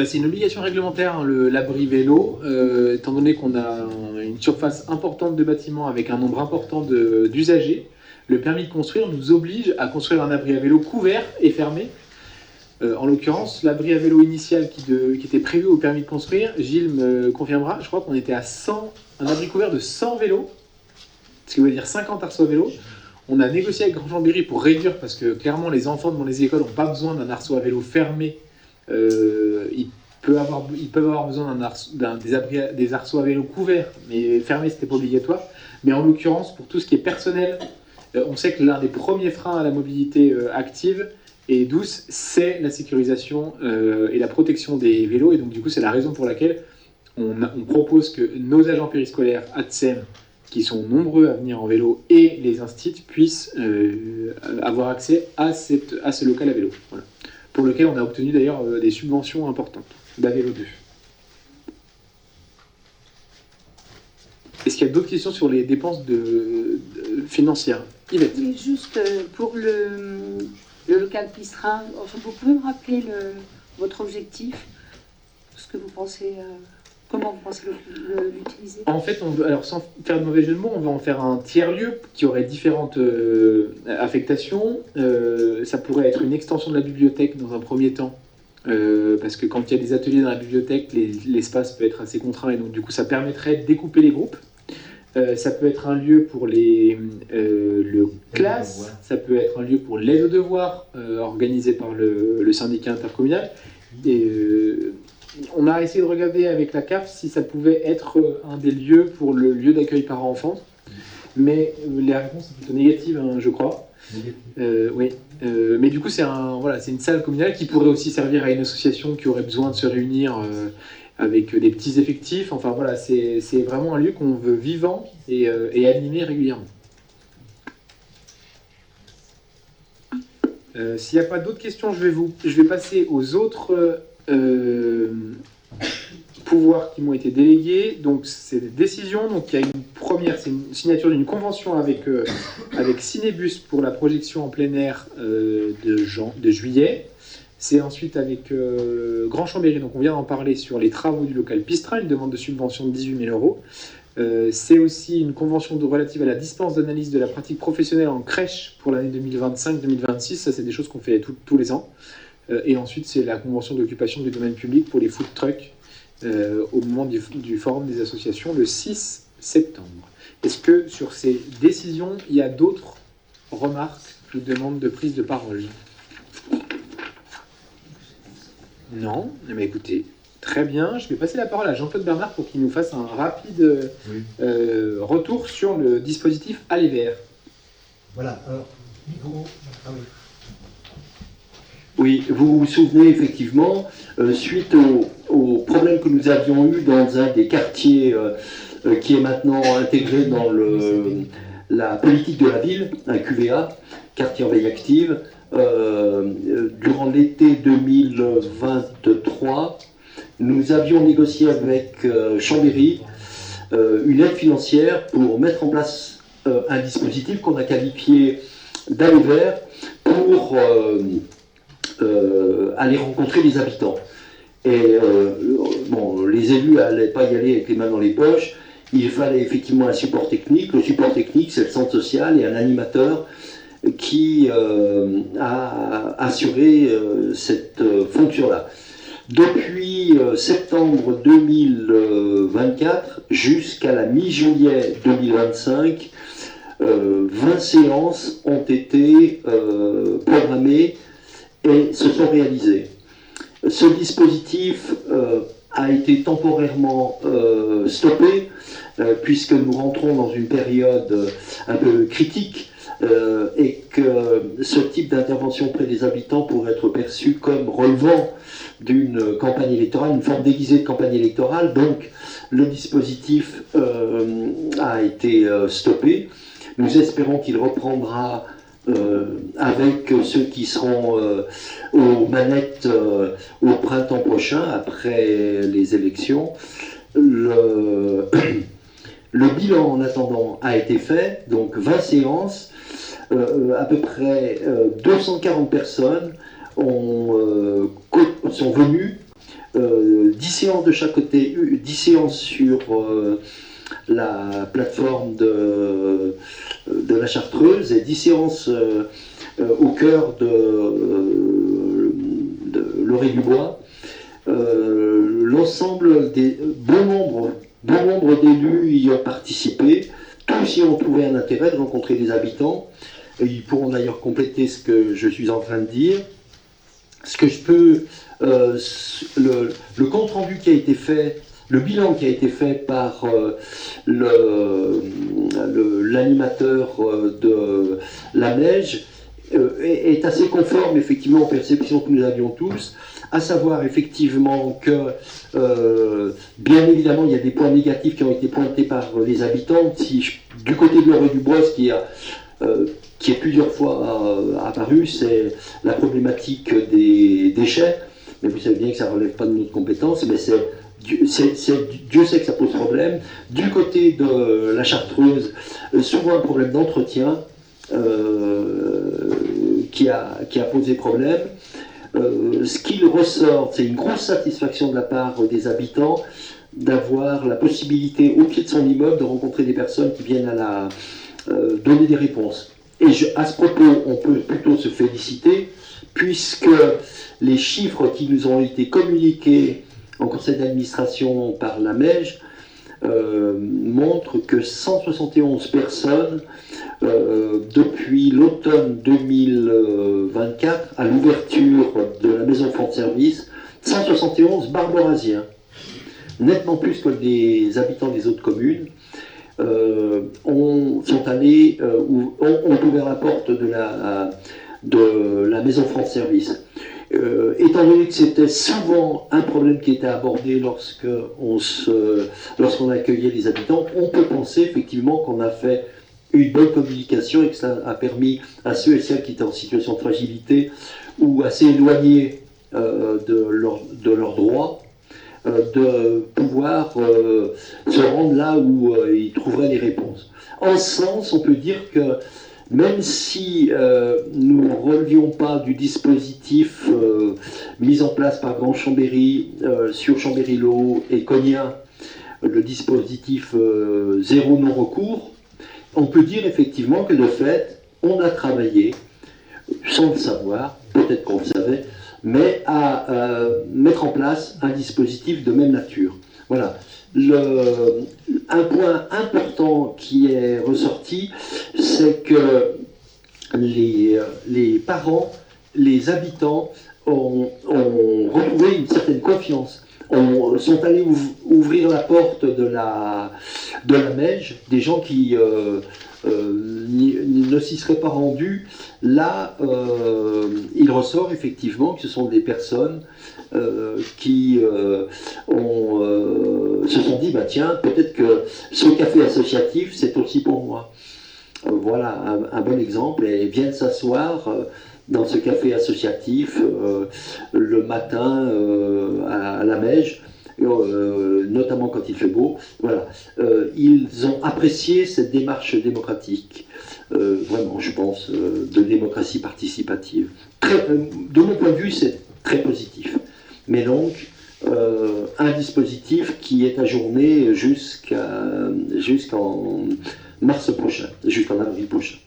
c'est une obligation réglementaire, hein, l'abri vélo, étant donné qu'on a une surface importante de bâtiments avec un nombre important d'usagers. Le permis de construire nous oblige à construire un abri à vélo couvert et fermé. En l'occurrence, l'abri à vélo initial qui était prévu au permis de construire, Gilles me confirmera, je crois qu'on était à 100, un abri couvert de 100 vélos, ce qui veut dire 50 arceaux à vélo. On a négocié avec Grand Chambéry pour réduire, parce que clairement les enfants devant les écoles n'ont pas besoin d'un arceau à vélo fermé. Ils peuvent avoir besoin des arceaux à vélo couverts, mais fermés, c'était pas obligatoire. Mais en l'occurrence, pour tout ce qui est personnel, on sait que l'un des premiers freins à la mobilité active et douce, c'est la sécurisation et la protection des vélos. Et donc du coup, c'est la raison pour laquelle on propose que nos agents périscolaires ATSEM, qui sont nombreux à venir en vélo, et les instituts puissent avoir accès à ce local à vélo. Voilà. Pour lequel on a obtenu d'ailleurs des subventions importantes d'Avélo 2. Est-ce qu'il y a d'autres questions sur les dépenses financières? Yvette. Oui, juste pour le local Pistrin, enfin, vous pouvez me rappeler votre objectif, ce que vous pensez, comment vous pensez l'utiliser? En fait, alors sans faire de mauvais jeu de mots, on va en faire un tiers-lieu qui aurait différentes affectations. Ça pourrait être une extension de la bibliothèque dans un premier temps, parce que quand il y a des ateliers dans la bibliothèque, l'espace peut être assez contraint et donc du coup ça permettrait de découper les groupes. Ça peut être un lieu pour le classe, ça peut être un lieu pour l'aide aux devoirs organisé par le syndicat intercommunal. Et on a essayé de regarder avec la CAF si ça pouvait être un des lieux pour le lieu d'accueil parents-enfants, mais les réponses sont plutôt négatives, hein, je crois. Oui. Mais du coup, c'est une salle communale qui pourrait aussi servir à une association qui aurait besoin de se réunir avec des petits effectifs. Enfin voilà, c'est vraiment un lieu qu'on veut vivant et animé régulièrement. S'il n'y a pas d'autres questions, je vais passer aux autres pouvoirs qui m'ont été délégués. Donc c'est des décisions. Donc il y a une première, c'est une signature d'une convention avec Cinébus pour la projection en plein air de juillet. C'est ensuite avec Grand Chambéry, donc on vient d'en parler, sur les travaux du local Pistrin, une demande de subvention de 18 000 €. C'est aussi une convention relative à la dispense d'analyse de la pratique professionnelle en crèche pour l'année 2025-2026. Ça, c'est des choses qu'on fait tous les ans. Et ensuite, c'est la convention d'occupation du domaine public pour les food trucks au moment du forum des associations le 6 septembre. Est-ce que sur ces décisions, il y a d'autres remarques ou demandes de prise de parole? Non, mais écoutez, très bien. Je vais passer la parole à Jean-Claude Bernard pour qu'il nous fasse un rapide retour sur le dispositif Aller Vert. Voilà, alors, micro. Ah oui. Oui, vous vous souvenez effectivement, suite au problème que nous avions eu dans un des quartiers qui est maintenant intégré dans la politique de la ville, un QVA, quartier en veille active. Durant l'été 2023, nous avions négocié avec Chambéry une aide financière pour mettre en place un dispositif qu'on a qualifié d'aller vert pour aller rencontrer les habitants. Et bon, les élus n'allaient pas y aller avec les mains dans les poches, il fallait effectivement un support technique. Le support technique, c'est le centre social et un animateur qui a assuré cette fonction-là. Depuis septembre 2024 jusqu'à la mi-juillet 2025, 20 séances ont été programmées et se sont réalisées. Ce dispositif a été temporairement stoppé puisque nous rentrons dans une période un peu critique et que ce type d'intervention auprès des habitants pourrait être perçu comme relevant d'une campagne électorale, une forme déguisée de campagne électorale. Donc le dispositif a été stoppé. Nous espérons qu'il reprendra avec ceux qui seront aux manettes au printemps prochain, après les élections. Le bilan, en attendant, a été fait, donc 20 séances, à peu près 240 personnes sont venues, 10 séances de chaque côté, 10 séances sur la plateforme de la Chartreuse et 10 séances au cœur de Loré-du-Bois. L'ensemble des bon nombre d'élus y ont participé, tous y ont trouvé un intérêt de rencontrer les habitants, et ils pourront d'ailleurs compléter ce que je suis en train de dire. Ce que je peux, le compte rendu qui a été fait, le bilan qui a été fait par l'animateur de la neige est assez conforme effectivement aux perceptions que nous avions tous, à savoir effectivement que bien évidemment il y a des points négatifs qui ont été pointés par les habitants. Du côté de Loré-du-Bois, ce qui est plusieurs fois apparu, c'est la problématique des déchets, mais vous savez bien que ça ne relève pas de notre compétence, mais Dieu sait que ça pose problème. Du côté de la Chartreuse, souvent un problème d'entretien qui a posé problème. Ce qu'il ressort, c'est une grosse satisfaction de la part des habitants d'avoir la possibilité au pied de son immeuble de rencontrer des personnes qui viennent à donner des réponses. Et à ce propos, on peut plutôt se féliciter puisque les chiffres qui nous ont été communiqués en conseil d'administration par la MEJ montrent que 171 personnes depuis l'automne 2024 à l'ouverture de la maison France Service, 171 Barberasiens, nettement plus que les habitants des autres communes, ont ouvert la porte de la maison France Service. Étant donné que c'était souvent un problème qui était abordé lorsqu'on accueillait les habitants, on peut penser effectivement qu'on a fait une bonne communication et que ça a permis à ceux et celles qui étaient en situation de fragilité ou assez éloignés de leurs droits de pouvoir se rendre là où ils trouveraient des réponses. En ce sens, on peut dire que même si nous ne relevions pas du dispositif mis en place par Grand Chambéry sur Chambéry-Le-Haut et Cognat, le dispositif zéro non-recours, on peut dire effectivement que de fait, on a travaillé, sans le savoir, peut-être qu'on le savait, mais à mettre en place un dispositif de même nature. Voilà. Un point important qui est ressorti, c'est que les parents, les habitants ont retrouvé une certaine confiance. Sont allés ouvrir la porte de la MEJ, des gens qui ne s'y seraient pas rendus. Là, il ressort effectivement que ce sont des personnes qui se sont dit, bah tiens, peut-être que ce café associatif, c'est aussi pour moi. voilà un bon exemple, et viennent s'asseoir dans ce café associatif le matin à la Meige, notamment quand il fait beau. Voilà. Ils ont apprécié cette démarche démocratique, vraiment, je pense, de démocratie participative. De mon point de vue, c'est très positif. Mais donc, un dispositif qui est ajourné jusqu'en mars prochain, jusqu'en avril prochain.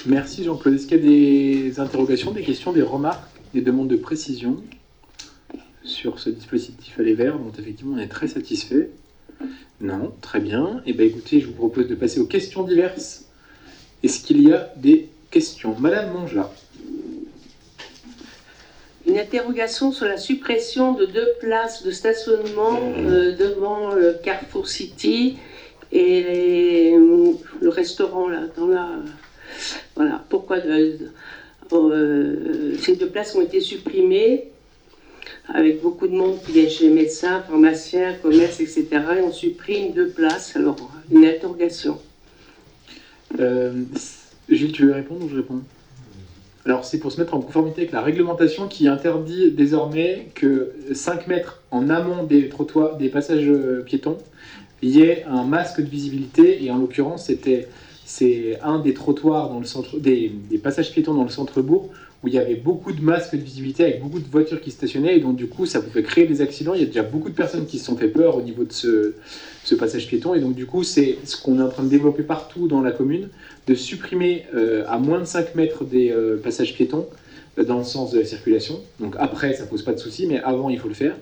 Merci Jean-Claude. Est-ce qu'il y a des interrogations, des questions, des remarques, des demandes de précision sur ce dispositif à les verts dont effectivement on est très satisfait? Non, très bien. Eh bien écoutez, je vous propose de passer aux questions diverses. Est-ce qu'il y a des questions? Madame Mongelat. Une interrogation sur la suppression de 2 places de stationnement devant le Carrefour City et le restaurant là, dans la... Voilà, pourquoi ces 2 places ont été supprimées avec beaucoup de monde qui vient chez les médecins, pharmaciens, commerce, etc. Et on supprime 2 places. Alors, une interrogation. Gilles, tu veux répondre ou je réponds? Alors, c'est pour se mettre en conformité avec la réglementation qui interdit désormais que 5 mètres en amont des trottoirs, des passages piétons, il y ait un masque de visibilité. Et en l'occurrence, c'est un des trottoirs dans le centre, des passages piétons dans le centre-bourg où il y avait beaucoup de masques de visibilité avec beaucoup de voitures qui stationnaient et donc du coup ça pouvait créer des accidents. Il y a déjà beaucoup de personnes qui se sont fait peur au niveau de ce passage piéton et donc du coup c'est ce qu'on est en train de développer partout dans la commune, de supprimer à moins de 5 mètres des passages piétons dans le sens de la circulation. Donc après ça pose pas de souci, mais avant il faut le faire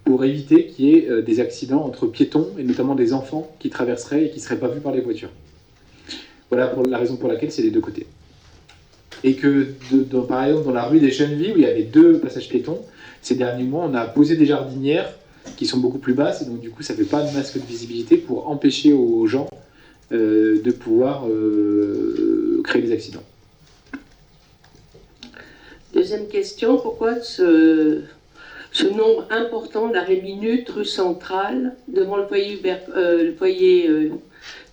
pour éviter qu'il y ait des accidents entre piétons et notamment des enfants qui traverseraient et qui ne seraient pas vus par les voitures. Voilà pour la raison pour laquelle c'est des 2 côtés. Et que, par exemple, dans la rue des Chenevies, où il y avait 2 passages piétons, ces derniers mois, on a posé des jardinières qui sont beaucoup plus basses, et donc du coup, ça ne fait pas de masque de visibilité pour empêcher aux gens de pouvoir créer des accidents. Deuxième question, pourquoi ce nombre important d'arrêts minutes rue Centrale devant le foyer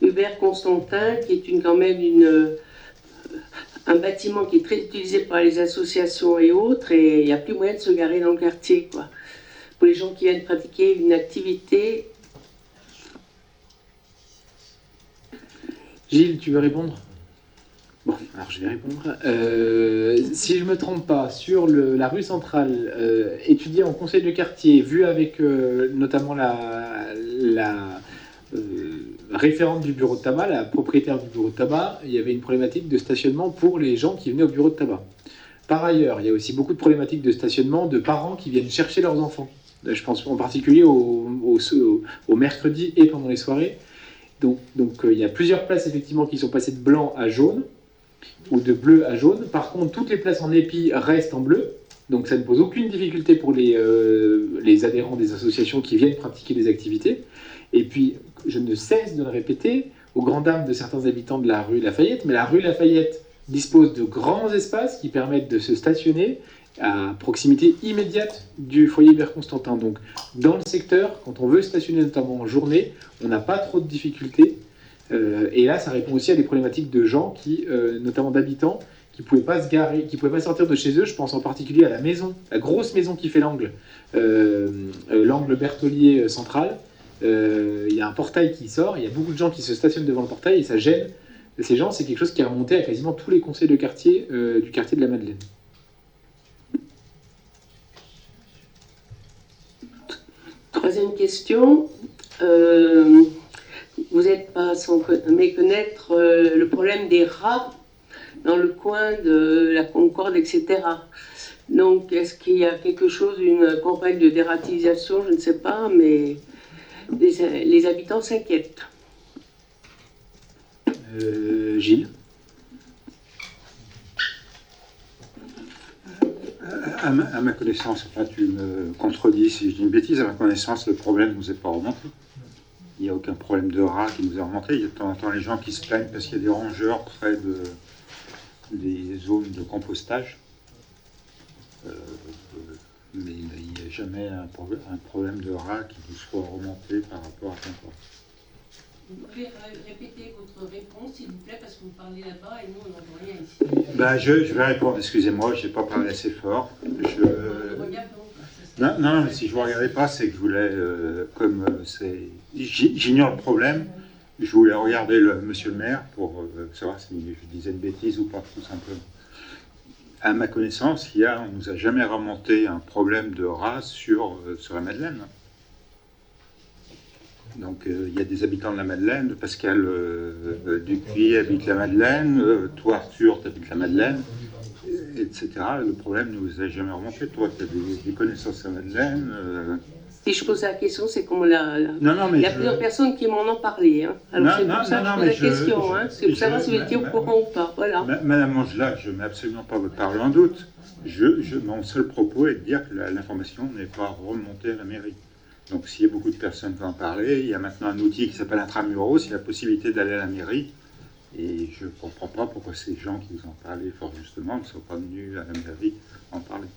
Hubert Constantin, qui est quand même un bâtiment qui est très utilisé par les associations et autres, et il n'y a plus moyen de se garer dans le quartier, quoi. Pour les gens qui viennent pratiquer une activité. Gilles, tu veux répondre? Bon, alors je vais répondre. Si je ne me trompe pas, sur la rue Centrale, étudiée en conseil de quartier, vue avec notamment la référente du bureau de tabac, la propriétaire du bureau de tabac, il y avait une problématique de stationnement pour les gens qui venaient au bureau de tabac. Par ailleurs, il y a aussi beaucoup de problématiques de stationnement de parents qui viennent chercher leurs enfants. Je pense en particulier au mercredi et pendant les soirées. Donc il y a plusieurs places effectivement qui sont passées de blanc à jaune ou de bleu à jaune. Par contre, toutes les places en épi restent en bleu. Donc ça ne pose aucune difficulté pour les adhérents des associations qui viennent pratiquer des activités. Et puis, je ne cesse de le répéter, aux grandes dames de certains habitants de la rue Lafayette, mais la rue Lafayette dispose de grands espaces qui permettent de se stationner à proximité immédiate du foyer Hubert Constantin. Donc, dans le secteur, quand on veut stationner notamment en journée, on n'a pas trop de difficultés. Et là, ça répond aussi à des problématiques de gens notamment d'habitants, qui ne pouvaient pas se garer, qui ne pouvaient pas sortir de chez eux. Je pense en particulier à la maison, la grosse maison qui fait l'angle Berthollier central. Il y a un portail qui sort, il y a beaucoup de gens qui se stationnent devant le portail et ça gêne ces gens. C'est quelque chose qui est remonté à quasiment tous les conseils de quartier du quartier de la Madeleine. Troisième question. Vous n'êtes pas sans méconnaître le problème des rats dans le coin de la Concorde, etc. Donc, est-ce qu'il y a quelque chose, une campagne de dératisation, je ne sais pas, mais les habitants s'inquiètent. Gilles? À ma connaissance, enfin, tu me contredis si je dis une bêtise, à ma connaissance, le problème ne nous est pas remonté. Il n'y a aucun problème de rats qui nous est remonté. Il y a de temps en temps les gens qui se plaignent parce qu'il y a des rongeurs près des zones de compostage. Mais il n'y a jamais un problème de rats qui nous soit remonté par rapport à ça. Vous pouvez répéter votre réponse, s'il vous plaît, parce que vous parlez là-bas et nous, on n'entend rien ici. Ben, je vais répondre, excusez-moi, je n'ai pas parlé assez fort. Non, mais si je ne vous regardais pas, c'est que je voulais, j'ignore le problème, je voulais regarder monsieur le maire pour savoir si je disais une bêtise ou pas, tout simplement. À ma connaissance, on ne nous a jamais remonté un problème de rats sur la Madeleine. Donc il y a des habitants de la Madeleine, Pascal Dupuis habite la Madeleine, toi Arthur tu habites la Madeleine, etc. Le problème ne nous a jamais remonté. Toi tu as des connaissances à la Madeleine. Si je pose la question, c'est comme il y a plusieurs personnes qui m'en ont parlé. Hein. Alors c'est pour ça que je pose la question, hein. C'est pour savoir si vous étiez au courant ou pas. Voilà. Madame Angela, je ne mets absolument pas votre parole en doute. Mon seul propos est de dire que l'information n'est pas remontée à la mairie. Donc s'il y a beaucoup de personnes qui vont en parler, il y a maintenant un outil qui s'appelle Intramuros, il y a la possibilité d'aller à la mairie. Et je ne comprends pas pourquoi ces gens qui vous en parlaient fort justement ne sont pas venus à la mairie en parler.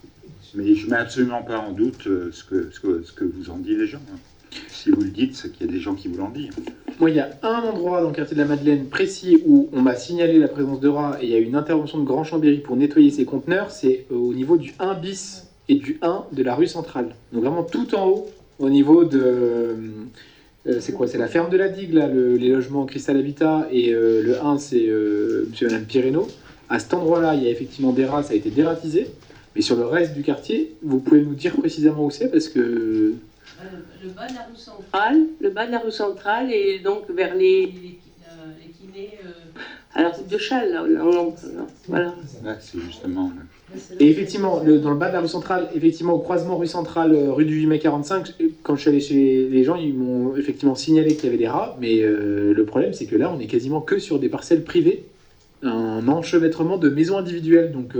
Mais je ne mets absolument pas en doute ce que vous en dit les gens. Si vous le dites, c'est qu'il y a des gens qui vous l'ont dit. Moi, il y a un endroit dans le quartier de la Madeleine précis où on m'a signalé la présence de rats et il y a eu une intervention de Grand Chambéry pour nettoyer ces conteneurs, c'est au niveau du 1 bis et du 1 de la rue centrale. Donc vraiment tout en haut, au niveau de... c'est quoi? C'est la ferme de la Digue, là, les logements Cristal Habitat, et le 1, c'est monsieur et madame Pireno. À cet endroit-là, il y a effectivement des rats, ça a été dératisé. Mais sur le reste du quartier, vous pouvez nous dire précisément où c'est, parce que... Le bas de la rue centrale, et donc vers les kinés, à la route de Châles, là, voilà. C'est justement... Et effectivement, dans le bas de la rue centrale, effectivement, au croisement rue centrale, rue du 8 mai 45, quand je suis allé chez les gens, ils m'ont effectivement signalé qu'il y avait des rats, mais le problème, c'est que là, on est quasiment que sur des parcelles privées, un enchevêtrement de maisons individuelles, donc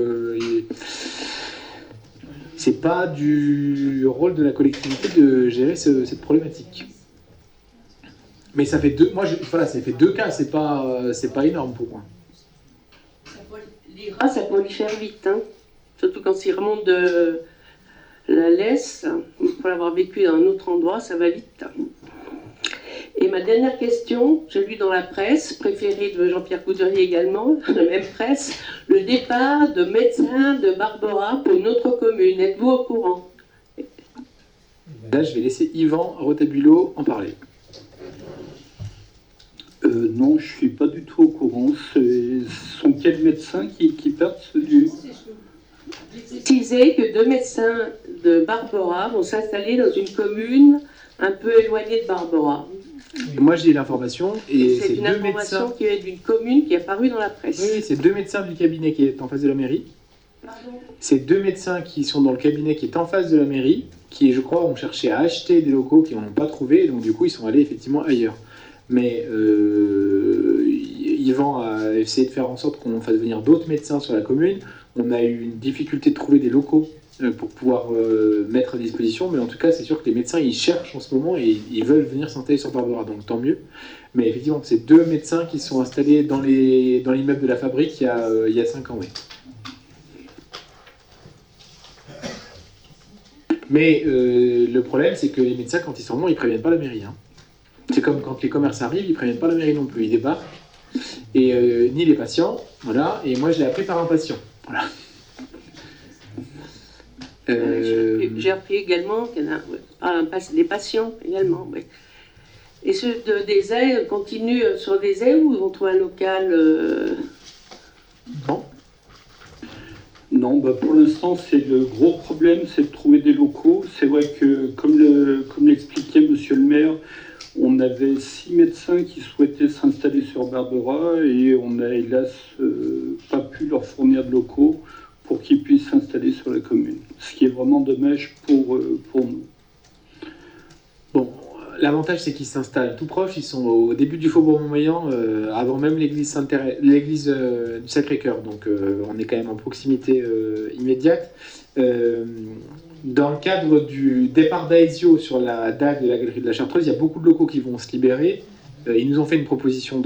c'est pas du rôle de la collectivité de gérer cette problématique. Mais ça fait deux, ça fait 2 cas, c'est pas énorme pour moi. Les rats, ça prolifère vite, hein. Surtout quand ils remontent de la laisse, pour l'avoir vécu dans un autre endroit, ça va vite. Et ma dernière question, j'ai lu dans la presse, préférée de Jean-Pierre Couderier également, la même presse, le départ de médecins de Barbera pour une autre commune. Êtes-vous au courant? Là, je vais laisser Yvan Rotabulo en parler. Non, je ne suis pas du tout au courant. Ce sont quels médecins qui partent du... J'ai précisé que 2 médecins de Barbera vont s'installer dans une commune un peu éloignée de Barbera. Moi, j'ai l'information, et c'est une information qui est d'une commune qui est apparue dans la presse. Oui, c'est 2 médecins du cabinet qui est en face de la mairie. Pardon? C'est 2 médecins qui sont dans le cabinet qui est en face de la mairie, qui, je crois, ont cherché à acheter des locaux qui n'en ont pas trouvé, et donc du coup, ils sont allés effectivement ailleurs. Mais Yvan a essayé de faire en sorte qu'on fasse venir d'autres médecins sur la commune. On a eu une difficulté de trouver des locaux pour pouvoir mettre à disposition, mais en tout cas, c'est sûr que les médecins, ils cherchent en ce moment et ils veulent venir s'installer sur Barbera, donc tant mieux. Mais effectivement, c'est 2 médecins qui sont installés dans l'immeuble de la fabrique il y a 5 ans, oui. Mais le problème, c'est que les médecins, quand ils sont morts, ils préviennent pas la mairie, hein. C'est comme quand les commerces arrivent, ils préviennent pas la mairie non plus, ils débarquent, et ni les patients, voilà, et moi je l'ai appris par un patient, voilà. J'ai appris également qu'il y en a des patients également, oui. Et ceux des ailes continuent sur des ailes ou ils vont trouver un local Non. Non, pour l'instant, c'est le gros problème, c'est de trouver des locaux. C'est vrai que, comme l'expliquait monsieur le maire, on avait 6 médecins qui souhaitaient s'installer sur Barbera et on n'a hélas pas pu leur fournir de locaux pour qu'ils puissent s'installer sur la commune. Ce qui est vraiment dommage pour nous. Bon, l'avantage c'est qu'ils s'installent tout proche, ils sont au début du Faubourg Montmoyen, avant même l'église du Sacré-Cœur, donc on est quand même en proximité immédiate. Dans le cadre du départ d'Aesio sur la dalle de la galerie de la Chartreuse, il y a beaucoup de locaux qui vont se libérer. Ils nous ont fait une proposition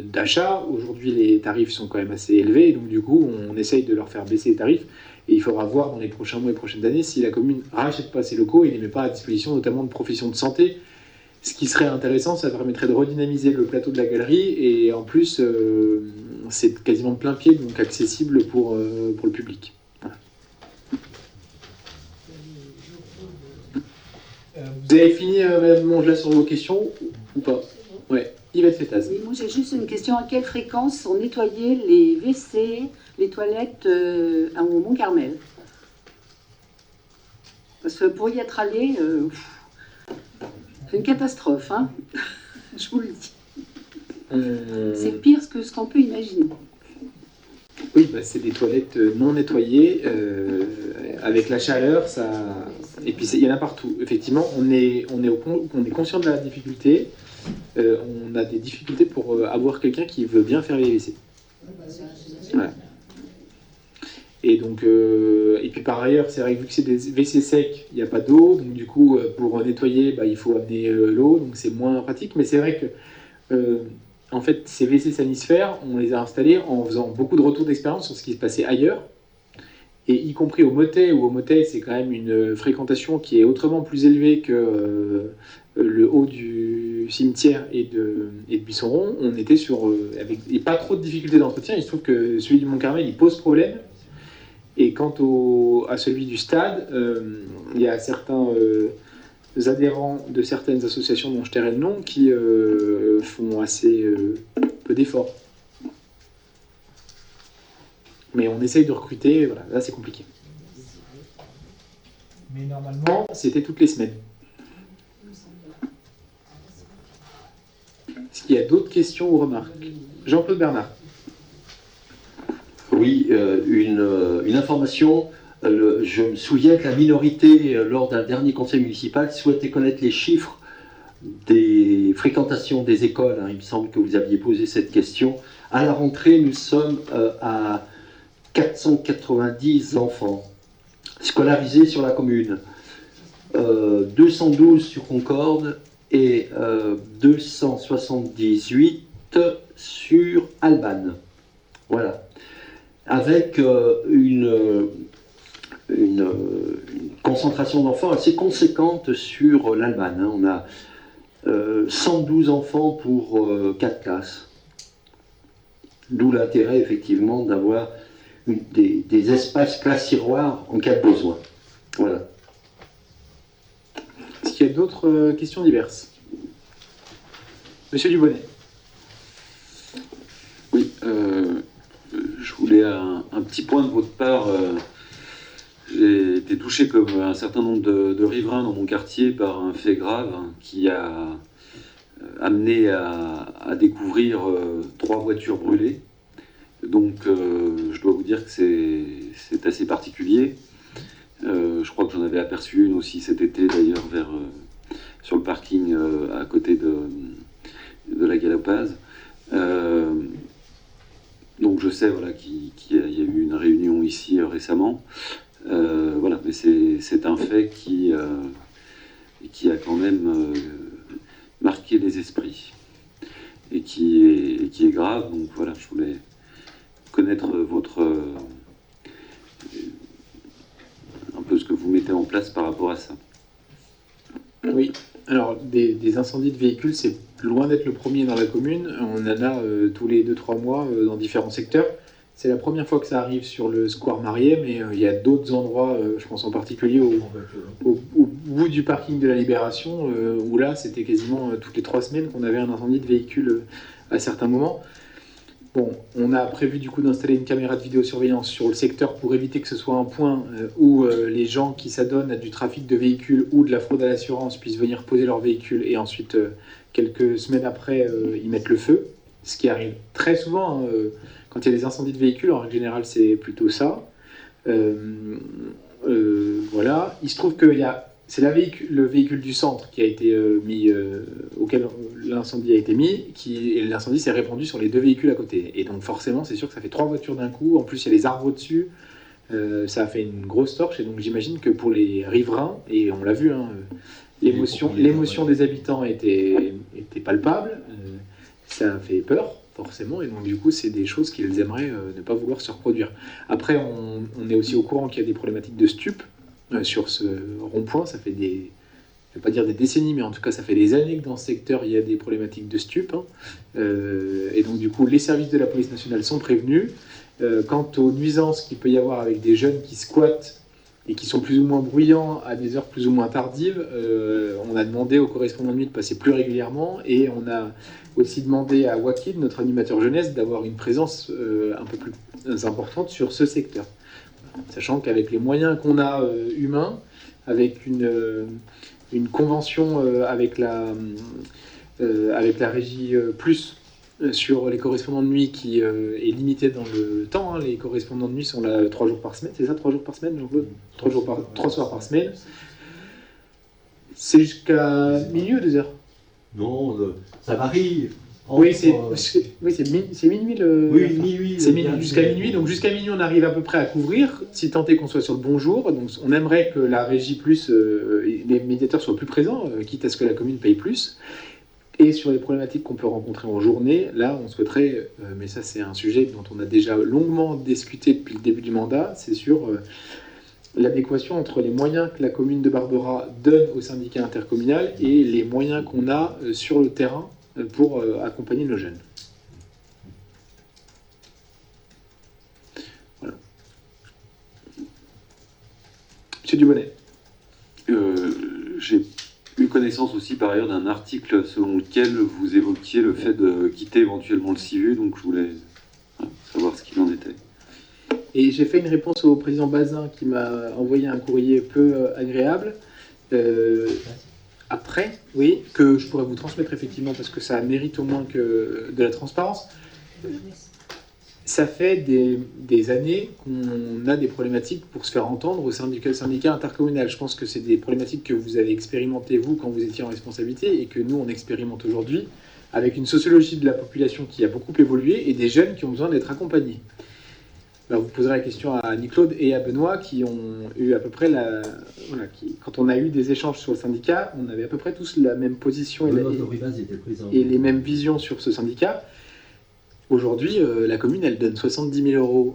d'achat. Aujourd'hui, les tarifs sont quand même assez élevés, donc du coup, on essaye de leur faire baisser les tarifs. Et il faudra voir dans les prochains mois et prochaines années si la commune rachète pas ces locaux et les met pas à disposition, notamment de professions de santé Ce qui serait intéressant, ça permettrait de redynamiser le plateau de la galerie, et en plus, c'est quasiment plein pied, donc accessible pour le public. Voilà. Vous avez fini, Madame Mongela, sur vos questions ou pas? Ouais. Yvette Fétaz. Oui, moi j'ai juste une question. À quelle fréquence sont nettoyés les WC, les toilettes au Mont-Carmel? Parce que pour y être allé, c'est une catastrophe, hein. Je vous le dis. C'est pire que ce qu'on peut imaginer. Oui, bah, c'est des toilettes non nettoyées, avec la chaleur, ça... Et puis il y en a partout. Effectivement, on est conscient de la difficulté. On a des difficultés pour avoir quelqu'un qui veut bien faire les WC. Voilà. Et donc, et puis par ailleurs, c'est vrai que vu que c'est des WC secs, il n'y a pas d'eau, donc du coup, pour nettoyer, bah, il faut amener l'eau, donc c'est moins pratique. Mais c'est vrai que, en fait, ces WC sanisphères, on les a installés en faisant beaucoup de retours d'expérience sur ce qui se passait ailleurs, et y compris au Motet, où au Motet, c'est quand même une fréquentation qui est autrement plus élevée que le haut du cimetière et de Buisson-Rond. On était avec et pas trop de difficultés d'entretien. Il se trouve que celui du Mont-Carmel, il pose problème. Et quant à celui du stade, il y a certains adhérents de certaines associations dont je tairai le nom qui font assez peu d'efforts. Mais on essaye de recruter, voilà, là c'est compliqué. Mais normalement, c'était toutes les semaines. Est-ce qu'il y a d'autres questions ou remarques? Jean-Claude Bernard. Oui, une information. Je me souviens que la minorité, lors d'un dernier conseil municipal, souhaitait connaître les chiffres des fréquentations des écoles. Il me semble que vous aviez posé cette question. À la rentrée, nous sommes à 490 enfants scolarisés sur la commune. 212 sur Concorde et 278 sur Alban. Voilà. Avec une concentration d'enfants assez conséquente sur l'Alban. On a 112 enfants pour 4 classes. D'où l'intérêt, effectivement, d'avoir des espaces classe-tiroirs en cas de besoin. Voilà. Est-ce qu'il y a d'autres questions diverses? Monsieur Dubonnet. Oui, je voulais un petit point de votre part. J'ai été touché comme un certain nombre de riverains dans mon quartier par un fait grave qui a amené à découvrir 3 voitures brûlées. Donc je dois vous dire que c'est assez particulier. Je crois que j'en avais aperçu une aussi cet été d'ailleurs sur le parking à côté de la Galopaz. Donc je sais voilà, qu'il y a eu une réunion ici récemment. Voilà, mais c'est un fait qui a quand même marqué les esprits et qui est grave. Donc voilà, je voulais connaître un peu ce que vous mettez en place par rapport à ça. Oui, alors des incendies de véhicules, c'est loin d'être le premier dans la commune. On en a tous les 2-3 mois dans différents secteurs. C'est la première fois que ça arrive sur le square Marié, mais il y a d'autres endroits, je pense en particulier au bout du parking de la Libération, où là c'était quasiment toutes les 3 semaines qu'on avait un incendie de véhicule à certains moments. Bon, on a prévu du coup d'installer une caméra de vidéosurveillance sur le secteur pour éviter que ce soit un point où les gens qui s'adonnent à du trafic de véhicules ou de la fraude à l'assurance puissent venir poser leur véhicule et ensuite, quelques semaines après, y mettre le feu. Ce qui arrive très souvent, quand il y a des incendies de véhicules, en règle générale c'est plutôt ça. Voilà, il se trouve que c'est le véhicule du centre qui a été auquel l'incendie a été mis, et l'incendie s'est répandu sur les 2 véhicules à côté. Et donc forcément, c'est sûr que ça fait 3 voitures d'un coup. En plus, il y a les arbres au-dessus. Ça a fait une grosse torche. Et donc j'imagine que pour les riverains, et on l'a vu, hein, l'émotion des habitants était palpable. Ça a fait peur, forcément. Et donc du coup, c'est des choses qu'ils aimeraient ne pas vouloir se reproduire. Après, on est aussi au courant qu'il y a des problématiques de stupes. Sur ce rond-point, ça fait je ne vais pas dire des décennies, mais en tout cas ça fait des années que dans ce secteur il y a des problématiques de stupes. Et donc du coup les services de la police nationale sont prévenus. Quant aux nuisances qu'il peut y avoir avec des jeunes qui squattent et qui sont plus ou moins bruyants à des heures plus ou moins tardives, on a demandé aux correspondants de nuit de passer plus régulièrement, et on a aussi demandé à Wakil, notre animateur jeunesse, d'avoir une présence un peu plus importante sur ce secteur. Sachant qu'avec les moyens qu'on a humains, avec une convention avec la régie plus sur les correspondants de nuit qui est limitée dans le temps, hein. Les correspondants de nuit sont là 3 jours par semaine, c'est ça, 3 jours par semaine, Jean-Claude ? 3 soirs par semaine. C'est jusqu'à minuit ou 2 heures ? Non, ça varie. Oui, c'est minuit le. Oui, minuit. C'est minuit, jusqu'à minuit. Donc jusqu'à minuit, on arrive à peu près à couvrir, si tant est qu'on soit sur le bon jour. Donc on aimerait que la régie plus, les médiateurs soient plus présents, quitte à ce que la commune paye plus. Et sur les problématiques qu'on peut rencontrer en journée, là, on souhaiterait, mais ça c'est un sujet dont on a déjà longuement discuté depuis le début du mandat, c'est sur l'adéquation entre les moyens que la commune de Barbera donne au syndicat intercommunal et les moyens qu'on a sur le terrain pour accompagner nos jeunes. Voilà. Monsieur Dubonnet. J'ai eu connaissance aussi par ailleurs d'un article selon lequel vous évoquiez le fait de quitter éventuellement le CIVU, donc je voulais savoir ce qu'il en était. Et j'ai fait une réponse au président Bazin qui m'a envoyé un courrier peu agréable. Après, oui, que je pourrais vous transmettre effectivement parce que ça mérite au moins que de la transparence. Ça fait des années qu'on a des problématiques pour se faire entendre au syndicat intercommunal. Je pense que c'est des problématiques que vous avez expérimentées, vous, quand vous étiez en responsabilité, et que nous, on expérimente aujourd'hui, avec une sociologie de la population qui a beaucoup évolué, et des jeunes qui ont besoin d'être accompagnés. Alors, vous poserez la question à Annie-Claude et à Benoît, qui ont eu à peu près quand on a eu des échanges sur le syndicat, on avait à peu près tous la même position et les mêmes visions sur ce syndicat. Aujourd'hui, la commune, elle donne 70 000 euros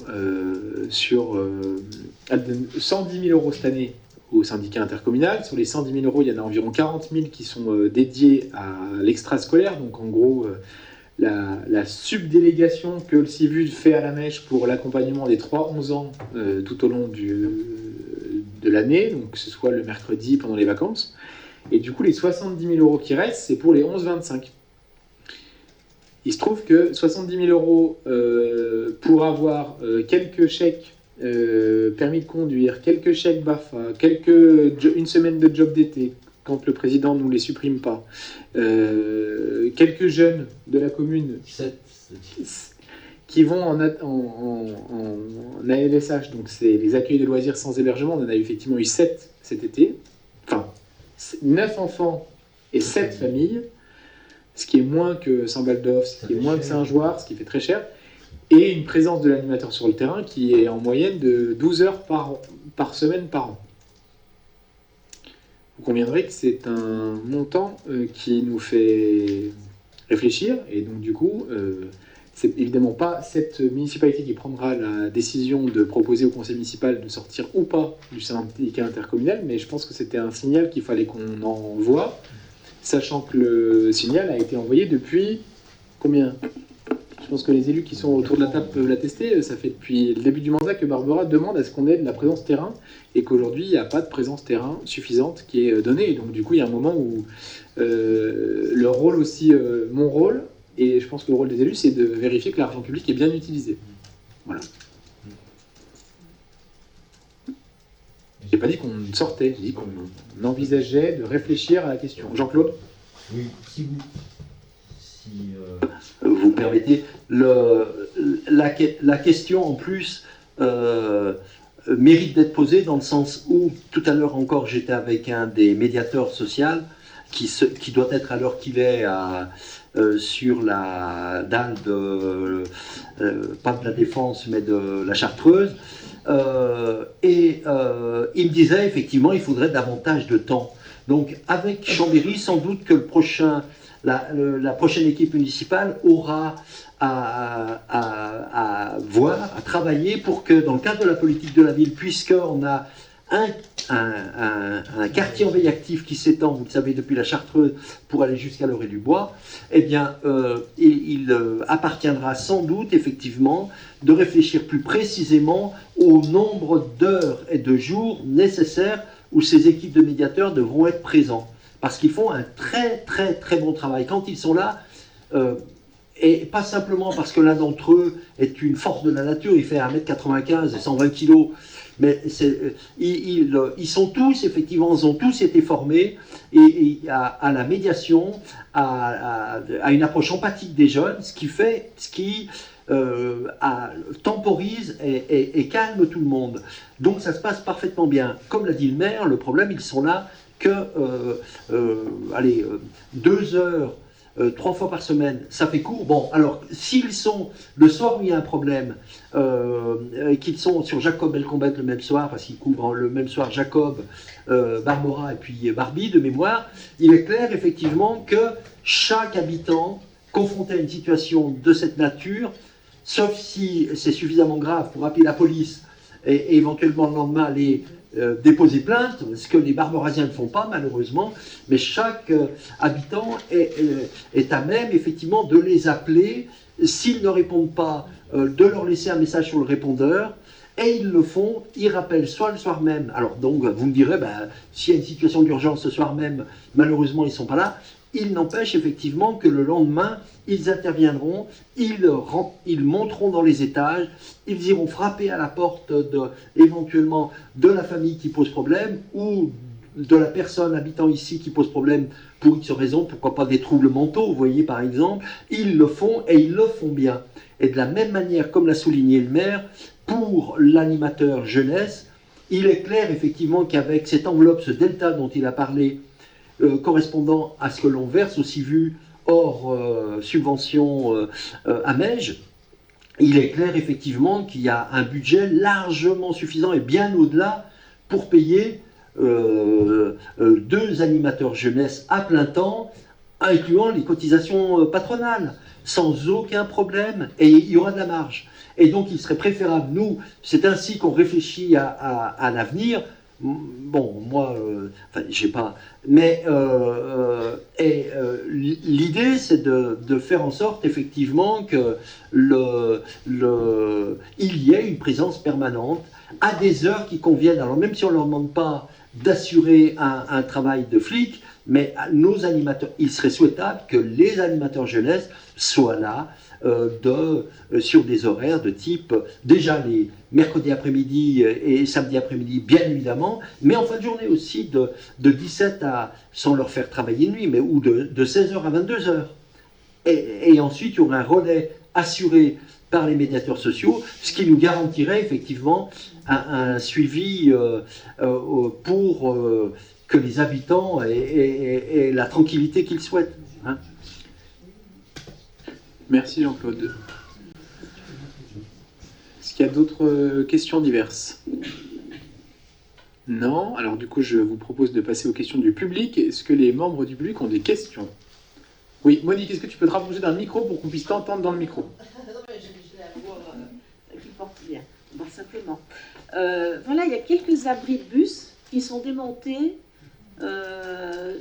elle donne 110 000 euros cette année au syndicat intercommunal. Sur les 110 000 euros, il y en a environ 40 000 qui sont dédiés à l'extrascolaire. Donc en gros, la subdélégation que le CIVU fait à la mèche pour l'accompagnement des 3-11 ans tout au long de l'année, donc que ce soit le mercredi pendant les vacances. Et du coup, les 70 000 euros qui restent, c'est pour les 11-25. Il se trouve que 70 000 euros pour avoir quelques chèques permis de conduire, quelques chèques BAFA, une semaine de job d'été, quand le président ne nous les supprime pas, quelques jeunes de la commune qui vont en ALSH, donc c'est les accueils de loisirs sans hébergement, on en a effectivement eu 7 cet été, enfin 9 enfants et 7 familles, ce qui est moins que Saint-Baldoff, ce qui est moins que Saint-Jouard, ce qui fait très cher, et une présence de l'animateur sur le terrain qui est en moyenne de 12 heures par semaine par an. Vous conviendrez que c'est un montant qui nous fait réfléchir, et donc du coup, c'est évidemment pas cette municipalité qui prendra la décision de proposer au conseil municipal de sortir ou pas du syndicat intercommunal, mais je pense que c'était un signal qu'il fallait qu'on envoie, sachant que le signal a été envoyé depuis combien ? Je pense que les élus qui sont autour de la table peuvent l'attester. Ça fait depuis le début du mandat que Barbera demande à ce qu'on ait de la présence terrain, et qu'aujourd'hui, il n'y a pas de présence terrain suffisante qui est donnée. Et donc, du coup, il y a un moment où le rôle aussi, mon rôle, et je pense que le rôle des élus, c'est de vérifier que l'argent public est bien utilisé. Voilà. J'ai pas dit qu'on sortait, j'ai dit qu'on envisageait de réfléchir à la question. Jean-Claude ? Oui, si vous permettez, la question en plus mérite d'être posée dans le sens où, tout à l'heure encore, j'étais avec un des médiateurs sociaux qui doit être à l'heure qu'il est sur la dalle pas de la Défense, mais de la Chartreuse. Il me disait effectivement il faudrait davantage de temps. Donc avec Chambéry, sans doute que la prochaine équipe municipale aura à travailler pour que dans le cadre de la politique de la ville, puisqu'on a un quartier en veille active qui s'étend, vous le savez, depuis la Chartreuse pour aller jusqu'à l'Orée-du-Bois, eh bien, il appartiendra sans doute, effectivement, de réfléchir plus précisément au nombre d'heures et de jours nécessaires où ces équipes de médiateurs devront être présents. Parce qu'ils font un très, très, très bon travail. Quand ils sont là, et pas simplement parce que l'un d'entre eux est une force de la nature, il fait 1m95 et 120 kg, mais ils sont tous, effectivement, ils ont tous été formés à la médiation, à une approche empathique des jeunes, ce qui temporise et calme tout le monde. Donc ça se passe parfaitement bien. Comme l'a dit le maire, le problème, ils sont là que 2 heures, 3 fois par semaine, ça fait court. Bon, alors, s'ils sont le soir où il y a un problème, qu'ils sont sur Jacob-Belcombette le même soir, parce qu'ils couvrent le même soir Jacob, Barbara et puis Barbie de mémoire, il est clair effectivement que chaque habitant confronté à une situation de cette nature, sauf si c'est suffisamment grave pour appeler la police et éventuellement le lendemain aller déposer plainte, ce que les Barberasiens ne font pas malheureusement, mais chaque habitant est à même effectivement de les appeler, s'ils ne répondent pas, de leur laisser un message sur le répondeur, et ils le font, ils rappellent soit le soir même, alors donc vous me direz, s'il y a une situation d'urgence ce soir même, malheureusement ils ne sont pas là, il n'empêche effectivement que le lendemain, ils interviendront, ils monteront dans les étages, ils iront frapper à la porte éventuellement de la famille qui pose problème ou de la personne habitant ici qui pose problème pour X raison, pourquoi pas des troubles mentaux, vous voyez par exemple, ils le font et ils le font bien. Et de la même manière, comme l'a souligné le maire, pour l'animateur jeunesse, il est clair effectivement qu'avec cette enveloppe, ce delta dont il a parlé, correspondant à ce que l'on verse aussi vu hors subvention à Meige, il est clair effectivement qu'il y a un budget largement suffisant et bien au-delà pour payer 2 animateurs jeunesse à plein temps, incluant les cotisations patronales, sans aucun problème, et il y aura de la marge. Et donc il serait préférable, nous, c'est ainsi qu'on réfléchit à l'avenir. Bon, moi, j'ai pas... Mais l'idée, c'est de faire en sorte, effectivement, que il y ait une présence permanente à des heures qui conviennent. Alors, même si on ne leur demande pas d'assurer un travail de flic, mais nos animateurs, il serait souhaitable que les animateurs jeunesse soient là, sur des horaires de type, déjà les mercredis après-midi et samedi après-midi, bien évidemment, mais en fin de journée aussi, de 17 à, sans leur faire travailler de nuit, mais ou de 16h à 22h. Et ensuite, il y aurait un relais assuré par les médiateurs sociaux, ce qui nous garantirait effectivement un suivi pour que les habitants aient la tranquillité qu'ils souhaitent. Hein. Merci Jean-Claude. Est-ce qu'il y a d'autres questions diverses? Non. Alors du coup, je vous propose de passer aux questions du public. Est-ce que les membres du public ont des questions? Oui, Monique, est-ce que tu peux te rapprocher d'un micro pour qu'on puisse t'entendre dans le micro? Non, mais je vais avoir qui porte bien. Bon, simplement. Voilà, il y a quelques abris de bus qui sont démontés,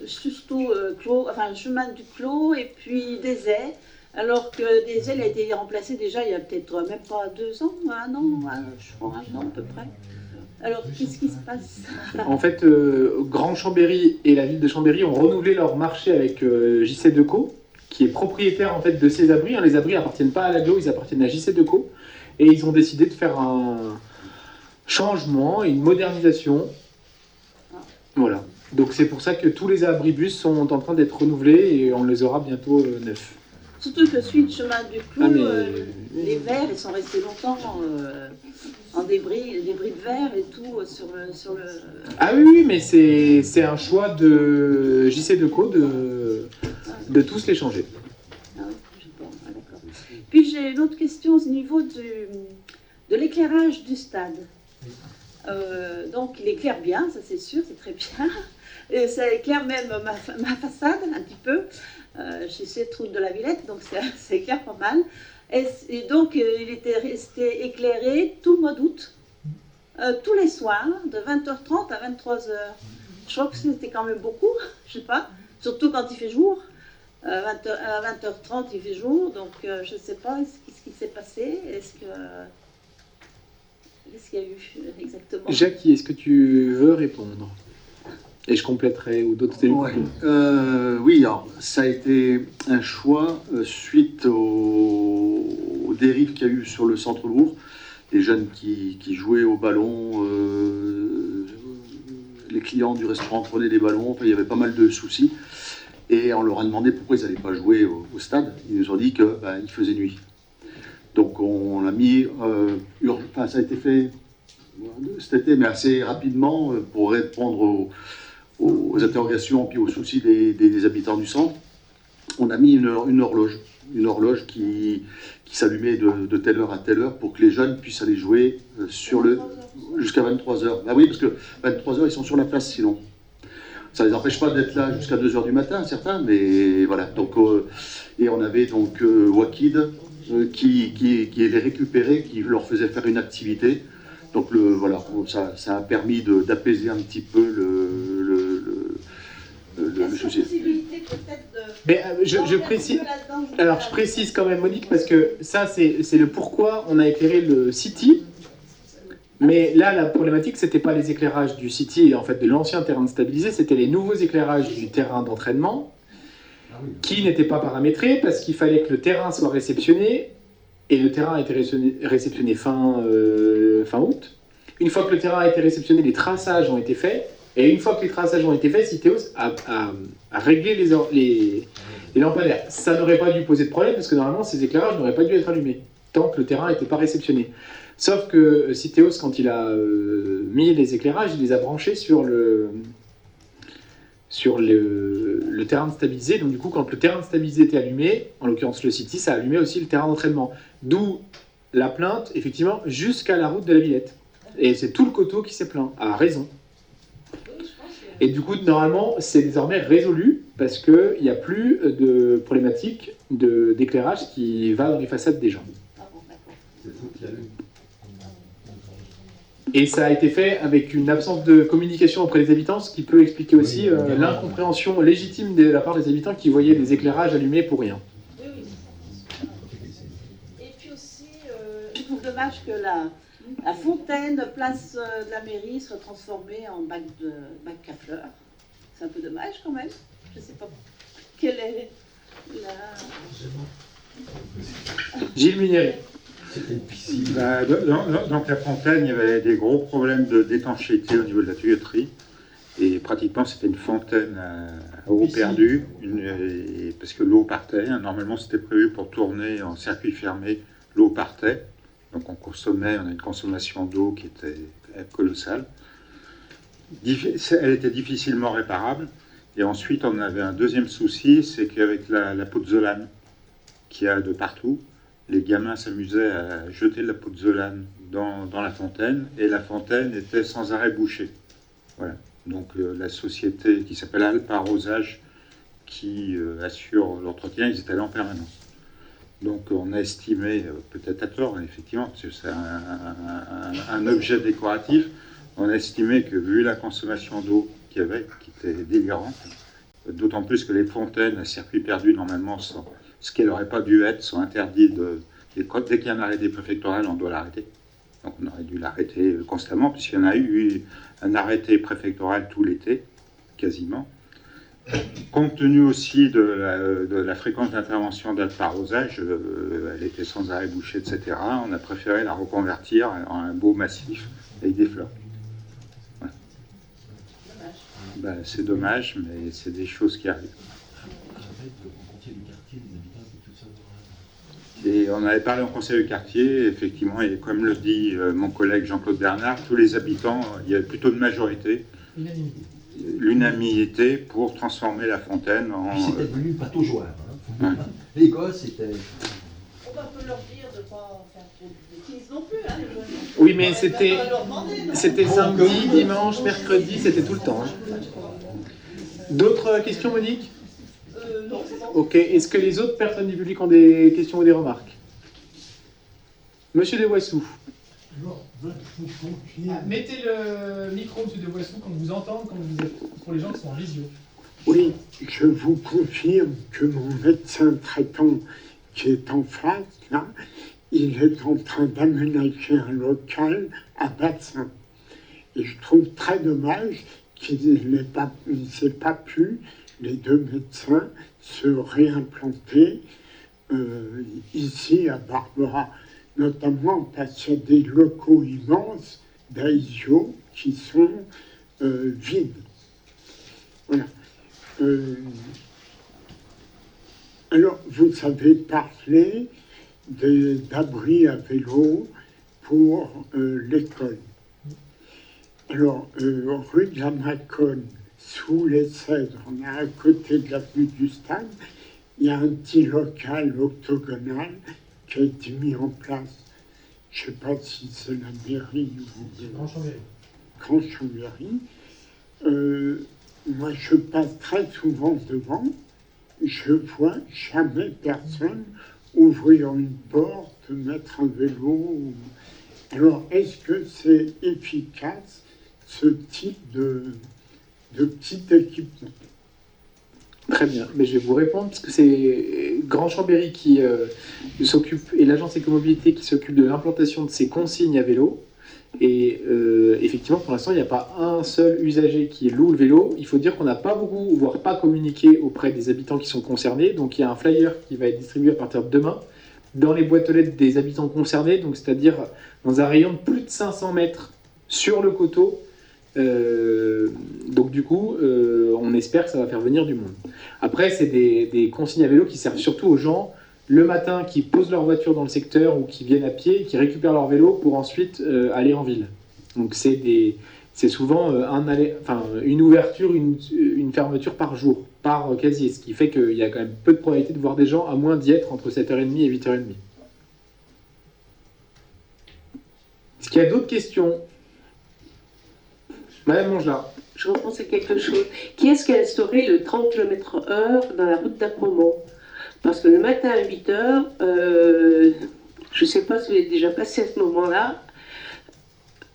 surtout le chemin du Clos et puis des ailes. Alors que des ailes a été remplacées déjà il y a peut-être même pas 2 ans, 1 an, je crois 1 an à peu près. Alors qu'est-ce qui se passe? En fait, Grand Chambéry et la ville de Chambéry ont renouvelé leur marché avec JC Decaux, qui est propriétaire en fait de ces abris. Les abris appartiennent pas à l'aglo, ils appartiennent à JC Decaux. Et ils ont décidé de faire un changement et une modernisation. Voilà. Donc c'est pour ça que tous les abribus sont en train d'être renouvelés et on les aura bientôt neufs. Surtout que celui du chemin du Clos, les verres, ils sont restés longtemps en débris, les débris de verre et tout sur le... Ah oui, mais c'est un choix de JC Decaux de tous les changer. Ah oui, d'accord. Puis j'ai une autre question au niveau de l'éclairage du stade. Donc il éclaire bien, ça c'est sûr, c'est très bien. Et ça éclaire même ma façade un petit peu. Chez cette route de la Villette, donc ça éclaire pas mal. Et donc, il était resté éclairé tout le mois d'août. tous les soirs, de 20h30 à 23h. Je crois que c'était quand même beaucoup, je sais pas, surtout quand il fait jour. À 20h30, il fait jour, donc je ne sais pas ce qui s'est passé. Qu'est-ce qu'il y a eu exactement? Jackie, est-ce que tu veux répondre? Et je compléterai, ou d'autres élus? Oui, alors, ça a été un choix suite aux dérives qu'il y a eu sur le centre-bourg. Les jeunes qui jouaient au ballon, les clients du restaurant prenaient des ballons, enfin, il y avait pas mal de soucis. Et on leur a demandé pourquoi ils n'allaient pas jouer au stade. Ils nous ont dit qu'il faisait nuit. Donc on l'a mis, ça a été fait cet été, mais assez rapidement pour répondre aux interrogations puis aux soucis des habitants du centre. On a mis une horloge qui s'allumait de telle heure à telle heure pour que les jeunes puissent aller jouer jusqu'à 23h. Bah oui, parce que 23h, ils sont sur la place sinon. Ça ne les empêche pas d'être là jusqu'à 2h du matin, certains, mais voilà. Donc, et on avait donc Wakid qui les récupérait, qui leur faisait faire une activité. Donc voilà, ça a permis d'apaiser un petit peu le souci. Mais je précise, alors je précise quand même, Monique, parce que ça c'est le pourquoi on a éclairé le City. Mais là, la problématique, c'était pas les éclairages du City, en fait, de l'ancien terrain stabilisé, c'était les nouveaux éclairages du terrain d'entraînement qui n'étaient pas paramétrés parce qu'il fallait que le terrain soit réceptionné, et le terrain a été réceptionné fin août. Une fois que le terrain a été réceptionné, les traçages ont été faits, et une fois que les traçages ont été faits, Citeos a réglé les lampadaires. Ça n'aurait pas dû poser de problème parce que normalement, ces éclairages n'auraient pas dû être allumés tant que le terrain n'était pas réceptionné. Sauf que Citeos, quand il a mis les éclairages, il les a branchés sur le terrain stabilisé. Donc du coup, quand le terrain stabilisé était allumé, en l'occurrence le City, ça allumait aussi le terrain d'entraînement. D'où la plainte, effectivement, jusqu'à la route de la Villette. Et c'est tout le coteau qui s'est plaint, à raison. Et du coup, normalement, c'est désormais résolu, parce qu'il n'y a plus de problématique d'éclairage qui va dans les façades des gens. Et ça a été fait avec une absence de communication auprès des habitants, ce qui peut expliquer aussi l'incompréhension légitime de la part des habitants qui voyaient des éclairages allumés pour rien. Et puis aussi, je trouve dommage que la fontaine place de la mairie soit transformée en bac à fleurs. C'est un peu dommage quand même. Je ne sais pas quelle est la... Gilles Munieri. Donc la fontaine, il y avait des gros problèmes d'étanchéité au niveau de la tuyauterie. Et pratiquement, c'était une fontaine à eau perdue, parce que l'eau partait. Normalement, c'était prévu pour tourner en circuit fermé. L'eau partait. Donc on a une consommation d'eau qui était colossale. Elle était difficilement réparable. Et ensuite, on avait un deuxième souci, c'est qu'avec la pozzolane qu'il y a de partout, les gamins s'amusaient à jeter de la pozzolane dans la fontaine, et la fontaine était sans arrêt bouchée. Voilà. Donc la société qui s'appelle Alpa Arrosage, qui assure l'entretien, ils étaient là en permanence. Donc on a estimé, peut-être à tort, effectivement, parce que c'est un objet décoratif, on a estimé que vu la consommation d'eau qu'il y avait, qui était délirante, d'autant plus que les fontaines à circuit perdu, normalement, ce qu'elle n'aurait pas dû être, sont interdites. Dès qu'il y a un arrêté préfectoral, on doit l'arrêter. Donc on aurait dû l'arrêter constamment, puisqu'il y en a eu un arrêté préfectoral tout l'été, quasiment. Compte tenu aussi de la fréquence d'intervention d'Alpa Arrosage, elle était sans arrêt bouchée, etc. On a préféré la reconvertir en un beau massif avec des fleurs. Voilà. C'est dommage, mais c'est des choses qui arrivent. Et on avait parlé en conseil de quartier, effectivement, et comme le dit mon collègue Jean-Claude Bernard, tous les habitants, il y avait plutôt de majorité, l'unanimité pour transformer la fontaine en... Puis c'était devenu le plateau joueur. Hein. Ouais. Les gosses, c'était... On peut leur dire de ne pas faire trop de bêtises non plus. Hein, oui, mais c'était samedi, dimanche, mercredi, c'était tout le temps. Hein. D'autres questions, Monique? Non, c'est bon. Ok, est-ce que les autres personnes du public ont des questions ou des remarques? Monsieur Devoissou. Alors, je vous confirme. Mettez le micro, M. de Boissou, qu'on vous entende quand vous êtes, pour les gens qui sont en visio. Oui, je vous confirme que mon médecin traitant qui est en face, là, il est en train d'aménager un local à Bassin. Et je trouve très dommage qu'il n'ait pas pu, les deux médecins, se réimplanter ici à Barbera, notamment parce qu'il y a des locaux immenses d'AISIO qui sont vides. Voilà. Alors, vous avez parlé d'abris à vélo pour l'école. Alors, rue de la Macone, sous les Cèdres, on est à côté de l'avenue du Stade, il y a un petit local octogonal qui a été mis en place. Je ne sais pas si c'est la mairie ou Grand Chambéry. Grand Chambéry. Moi, je passe très souvent devant, je vois jamais personne ouvrir une porte, mettre un vélo. Alors, est-ce que c'est efficace, ce type de petit équipement? Très bien, mais je vais vous répondre parce que c'est Grand Chambéry qui s'occupe, et l'agence Écomobilité qui s'occupe de l'implantation de ces consignes à vélo. Et effectivement, pour l'instant, il n'y a pas un seul usager qui loue le vélo. Il faut dire qu'on n'a pas beaucoup, voire pas communiqué auprès des habitants qui sont concernés. Donc il y a un flyer qui va être distribué à partir de demain dans les boîtes aux lettres des habitants concernés, donc c'est-à-dire dans un rayon de plus de 500 mètres sur le coteau. Donc du coup, on espère que ça va faire venir du monde. Après, c'est des consignes à vélo qui servent surtout aux gens le matin qui posent leur voiture dans le secteur ou qui viennent à pied et qui récupèrent leur vélo pour ensuite aller en ville. Donc c'est souvent une ouverture, une fermeture par jour, par casier, ce qui fait qu'il y a quand même peu de probabilité de voir des gens, à moins d'y être entre 7h30 et 8h30. Est-ce qu'il y a d'autres questions? Madame Mongelard. Je repensais quelque chose. Qui est-ce qui a instauré le 30 km/h dans la route d'Apremont? Parce que le matin à 8h, je ne sais pas si vous êtes déjà passé à ce moment-là,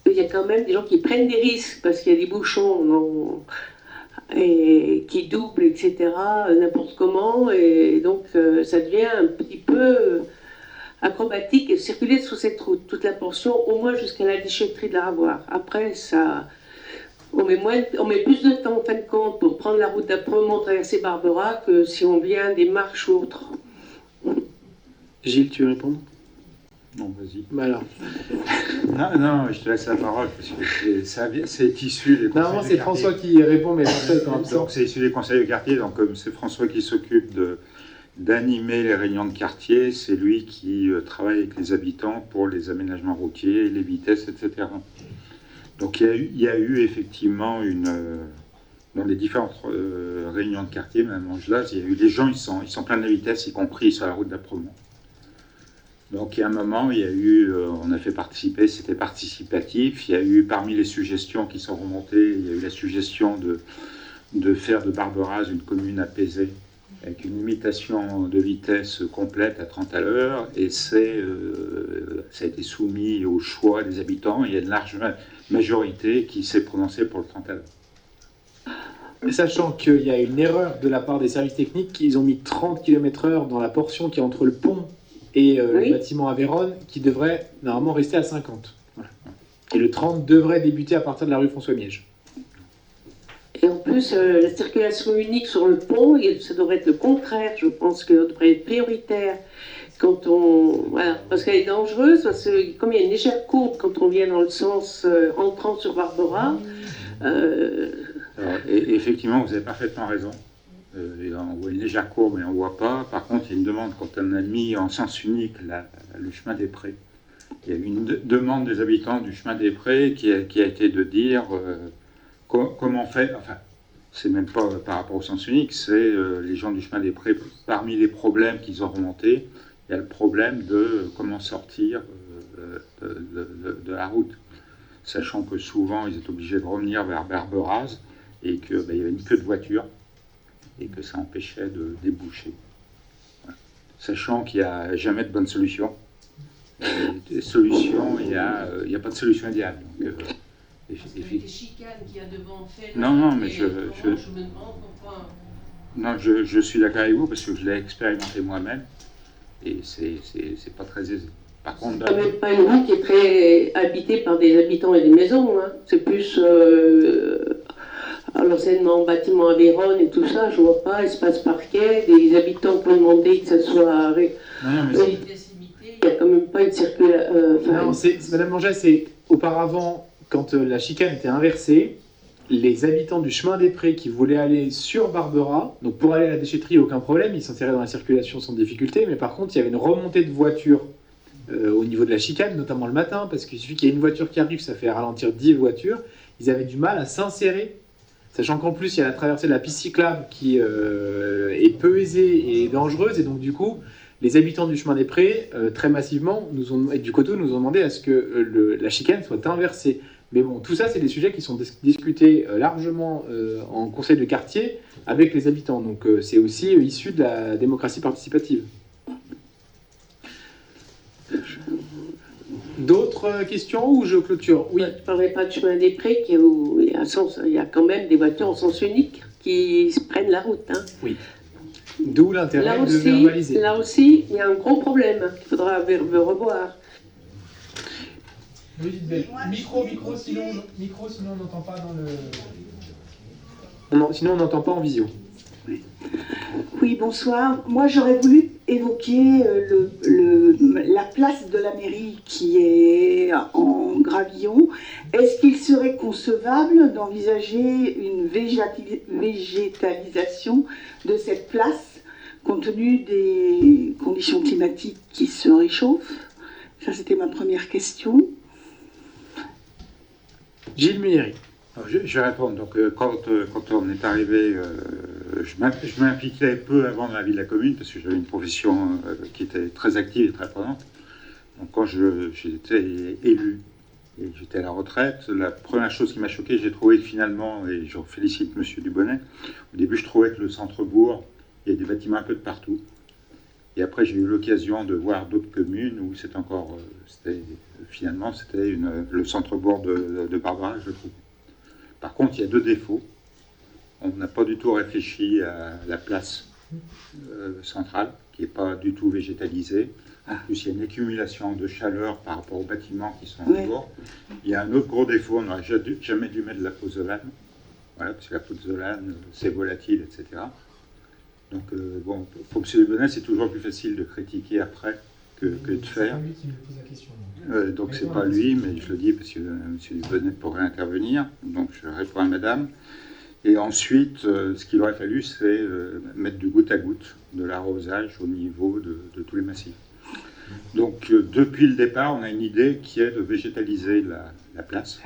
il y a quand même des gens qui prennent des risques parce qu'il y a des bouchons et qui doublent, etc., n'importe comment. Et donc, ça devient un petit peu acrobatique et circuler sur cette route, toute la portion, au moins jusqu'à la déchetterie de la Ravoir. Après, on met plus de temps en fin de compte pour prendre la route d'Apremont, traverser Barbera, que si on vient des marches ou autres. Gilles, tu veux répondre? Non, vas-y. Bah alors. Non, je te laisse la parole, parce que c'est issu des conseils. Normalement, c'est François qui répond, mais François est en absent. Donc, c'est issu des conseils de quartier, donc comme c'est François qui s'occupe d'animer les réunions de quartier, c'est lui qui travaille avec les habitants pour les aménagements routiers, les vitesses, etc. Donc il y a eu effectivement dans les différentes réunions de quartier, même Angelaz, il y a eu les gens, ils sont pleins de la vitesse, y compris sur la route d'Apremont. Donc il y a un moment, il y a eu, on a fait participer, c'était participatif, il y a eu parmi les suggestions qui sont remontées, il y a eu la suggestion de faire de Barberaz une commune apaisée, avec une limitation de vitesse complète à 30 à l'heure, et ça a été soumis au choix des habitants. Il y a une large majorité qui s'est prononcée pour le 30 à l'heure. Sachant qu'il y a une erreur de la part des services techniques, ils ont mis 30 km/h dans la portion qui est entre le pont et le bâtiment à Vérone, qui devrait normalement rester à 50. Voilà. Et le 30 devrait débuter à partir de la rue François-Miège. Et en plus, la circulation unique sur le pont, ça devrait être le contraire. Je pense que ça devrait être prioritaire quand voilà, parce qu'elle est dangereuse, parce que comme il y a une légère courbe quand on vient dans le sens entrant sur Barbera. Et effectivement, vous avez parfaitement raison. On voit une légère courbe, mais on ne voit pas. Par contre, il y a une demande quand on a mis en sens unique le chemin des Prés. Il y a eu une demande des habitants du chemin des Prés qui a été de dire comment on fait. Enfin, c'est même pas par rapport au sens unique, c'est les gens du chemin des Prés. Parmi les problèmes qu'ils ont remontés, il y a le problème de comment sortir de la route. Sachant que souvent, ils étaient obligés de revenir vers Barberaz et qu'il y avait une queue de voitures et que ça empêchait de déboucher. Voilà. Sachant qu'il n'y a jamais de bonne solution. Des solutions, il n'y a pas de solution idéale. Donc, les chicanes qu'il y a devant fait. Non, mais je me demande pourquoi. Non, je suis d'accord avec vous parce que je l'ai expérimenté moi-même et c'est pas très aisé. Par contre, c'est quand même pas une rue qui est très habitée par des habitants et des maisons. Hein. C'est plus l'enseignement bâtiment à Vérone et tout ça, je vois pas, espace parquet, des habitants qui ont demandé que ça soit il n'y a quand même pas une circulation. Non, Madame Manget, c'est auparavant, quand la chicane était inversée, les habitants du chemin des Prés qui voulaient aller sur Barbera, donc pour aller à la déchetterie, aucun problème, ils s'inséraient dans la circulation sans difficulté, mais par contre, il y avait une remontée de voitures au niveau de la chicane, notamment le matin, parce qu'il suffit qu'il y ait une voiture qui arrive, ça fait ralentir 10 voitures, ils avaient du mal à s'insérer, sachant qu'en plus, il y a la traversée de la piste cyclable qui est peu aisée et dangereuse, et donc du coup, les habitants du chemin des Prés, très massivement, et du Coteau, nous ont demandé à ce que la chicane soit inversée. Mais bon, tout ça, c'est des sujets qui sont discutés largement en conseil de quartier avec les habitants. Donc c'est aussi issu de la démocratie participative. D'autres questions ou je clôture? Oui. Je ne parlerai pas de chemin des Prés, où il y a quand même des voitures en sens unique qui se prennent la route. Hein. Oui. D'où l'intérêt de verbaliser. Là aussi, il y a un gros problème qu'il faudra revoir. Oui, micro, sinon on n'entend pas dans le... Sinon on n'entend pas en visio. Oui, bonsoir. Moi, j'aurais voulu évoquer la place de la mairie qui est en gravillon. Est-ce qu'il serait concevable d'envisager une végétalisation de cette place, compte tenu des conditions climatiques qui se réchauffent? Ça, c'était ma première question. Gilles Méry. Je vais répondre. Donc, quand on est arrivé, je m'impliquais peu avant dans la vie de la commune parce que j'avais une profession qui était très active et très prenante. Donc, quand j'étais élu et que j'étais à la retraite, la première chose qui m'a choqué, j'ai trouvé que finalement, et je félicite M. Dubonnet, au début, je trouvais que le centre-bourg, il y a des bâtiments un peu de partout. Et après, j'ai eu l'occasion de voir d'autres communes où c'était le centre-bourg de Barbera, je trouve. Par contre, il y a deux défauts. On n'a pas du tout réfléchi à la place centrale, qui n'est pas du tout végétalisée. En plus, il y a une accumulation de chaleur par rapport aux bâtiments qui sont autour. Il y a un autre gros défaut, on n'aurait jamais dû mettre de la pozzolan. Voilà, parce que la pozzolan, c'est volatile, etc. Donc, bon, pour M. Dubonnet, c'est toujours plus facile de critiquer après que de faire. C'est lui qui me pose la question. Donc c'est pas lui, mais je le dis parce que M. Dubonnet pourrait intervenir. Donc je réponds à madame. Et ensuite, ce qu'il aurait fallu, c'est mettre du goutte à goutte, de l'arrosage au niveau de tous les massifs. Donc depuis le départ, on a une idée qui est de végétaliser la place.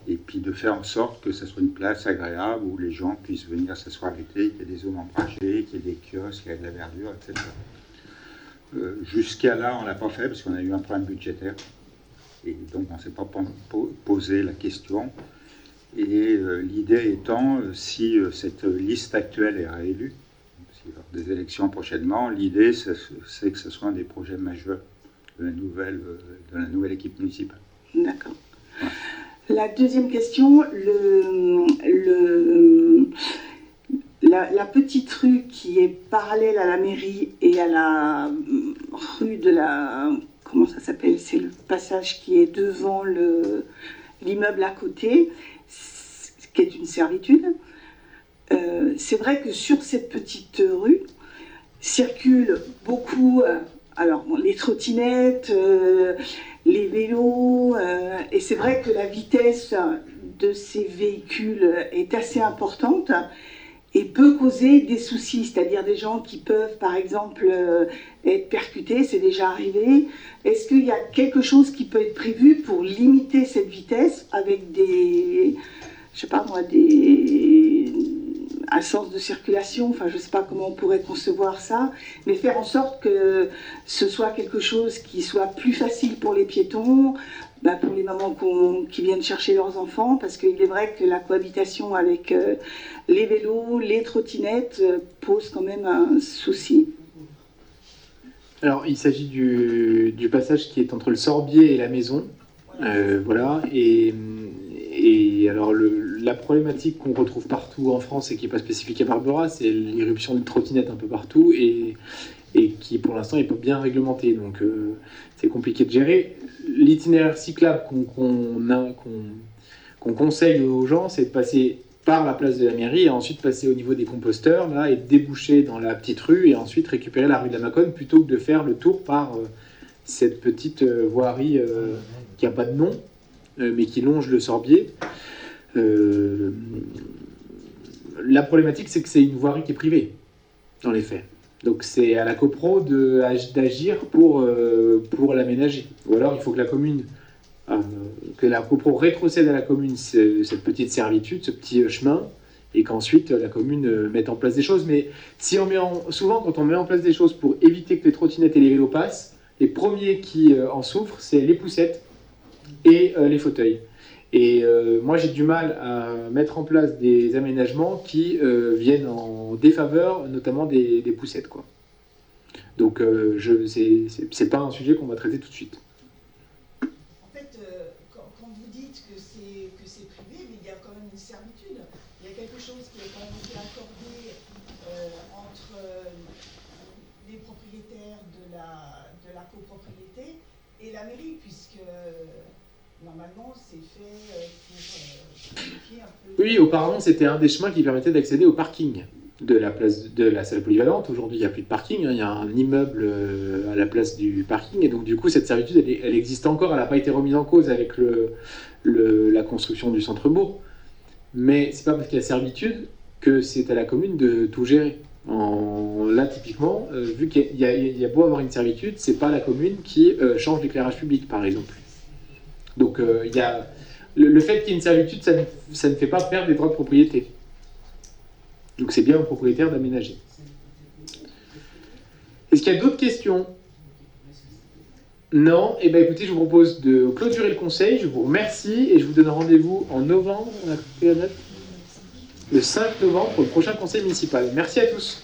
Et puis de faire en sorte que ce soit une place agréable où les gens puissent venir s'asseoir l'été, qu'il y ait des zones ombragées, qu'il y ait des kiosques, qu'il y ait de la verdure, etc. Jusqu'à là, on ne l'a pas fait parce qu'on a eu un problème budgétaire. Et donc, on ne s'est pas posé la question. Et l'idée étant, si cette liste actuelle est réélue, parce qu'il va y avoir des élections prochainement, l'idée, c'est que ce soit un des projets majeurs de la nouvelle équipe municipale. D'accord. Ouais. La deuxième question, la petite rue qui est parallèle à la mairie et à la rue de la... Comment ça s'appelle? C'est le passage qui est devant l'immeuble à côté, qui est une servitude. C'est vrai que sur cette petite rue circulent beaucoup... alors, les trottinettes, les vélos, et c'est vrai que la vitesse de ces véhicules est assez importante et peut causer des soucis, c'est-à-dire des gens qui peuvent, par exemple, être percutés, c'est déjà arrivé. Est-ce qu'il y a quelque chose qui peut être prévu pour limiter cette vitesse avec des, je sais pas moi, un sens de circulation, enfin je ne sais pas comment on pourrait concevoir ça, mais faire en sorte que ce soit quelque chose qui soit plus facile pour les piétons, pour les mamans qui viennent chercher leurs enfants, parce qu'il est vrai que la cohabitation avec les vélos, les trottinettes pose quand même un souci. Alors, il s'agit du passage qui est entre le Sorbier et la maison. Voilà. Et alors, la problématique qu'on retrouve partout en France et qui n'est pas spécifique à Barbera, c'est l'irruption de trottinettes un peu partout et qui, pour l'instant, n'est pas bien réglementée. Donc, c'est compliqué de gérer. L'itinéraire cyclable qu'on conseille aux gens, c'est de passer par la place de la mairie et ensuite passer au niveau des composteurs là, et déboucher dans la petite rue et ensuite récupérer la rue de la Mâconne plutôt que de faire le tour par cette petite voirie qui n'a pas de nom mais qui longe le Sorbier. La problématique, c'est que c'est une voirie qui est privée dans les faits. Donc c'est à la copro d'agir pour l'aménager. Ou alors il faut que la commune que la copro rétrocède à la commune cette petite servitude, ce petit chemin, et qu'ensuite la commune mette en place des choses. Mais si souvent, quand on met en place des choses pour éviter que les trottinettes et les vélos passent, les premiers qui en souffrent, c'est les poussettes et les fauteuils. Et moi, j'ai du mal à mettre en place des aménagements qui viennent en défaveur, notamment des poussettes, quoi. Donc, c'est pas un sujet qu'on va traiter tout de suite. Quand vous dites que c'est privé, mais il y a quand même une servitude. Il y a quelque chose qui a quand même été accordé entre les propriétaires de la copropriété et la mairie, puisque normalement c'est fait pour vérifier un peu... Oui, auparavant c'était un des chemins qui permettait d'accéder au parking de la place de la salle polyvalente. Aujourd'hui il n'y a plus de parking, hein. Il y a un immeuble à la place du parking et donc du coup cette servitude elle existe encore, elle n'a pas été remise en cause avec la construction du centre-bourg, mais c'est pas parce qu'il y a servitude que c'est à la commune de tout gérer. Là typiquement, vu qu'il y a beau avoir une servitude, c'est pas la commune qui change l'éclairage public par exemple. Donc il y a le fait qu'il y ait une servitude, ça ne fait pas perdre les droits de propriété. Donc c'est bien au propriétaire d'aménager. Est-ce qu'il y a d'autres questions? Non? Eh bien écoutez, je vous propose de clôturer le conseil. Je vous remercie et je vous donne rendez-vous en novembre. On a fait la date le 5 novembre pour le prochain conseil municipal. Merci à tous.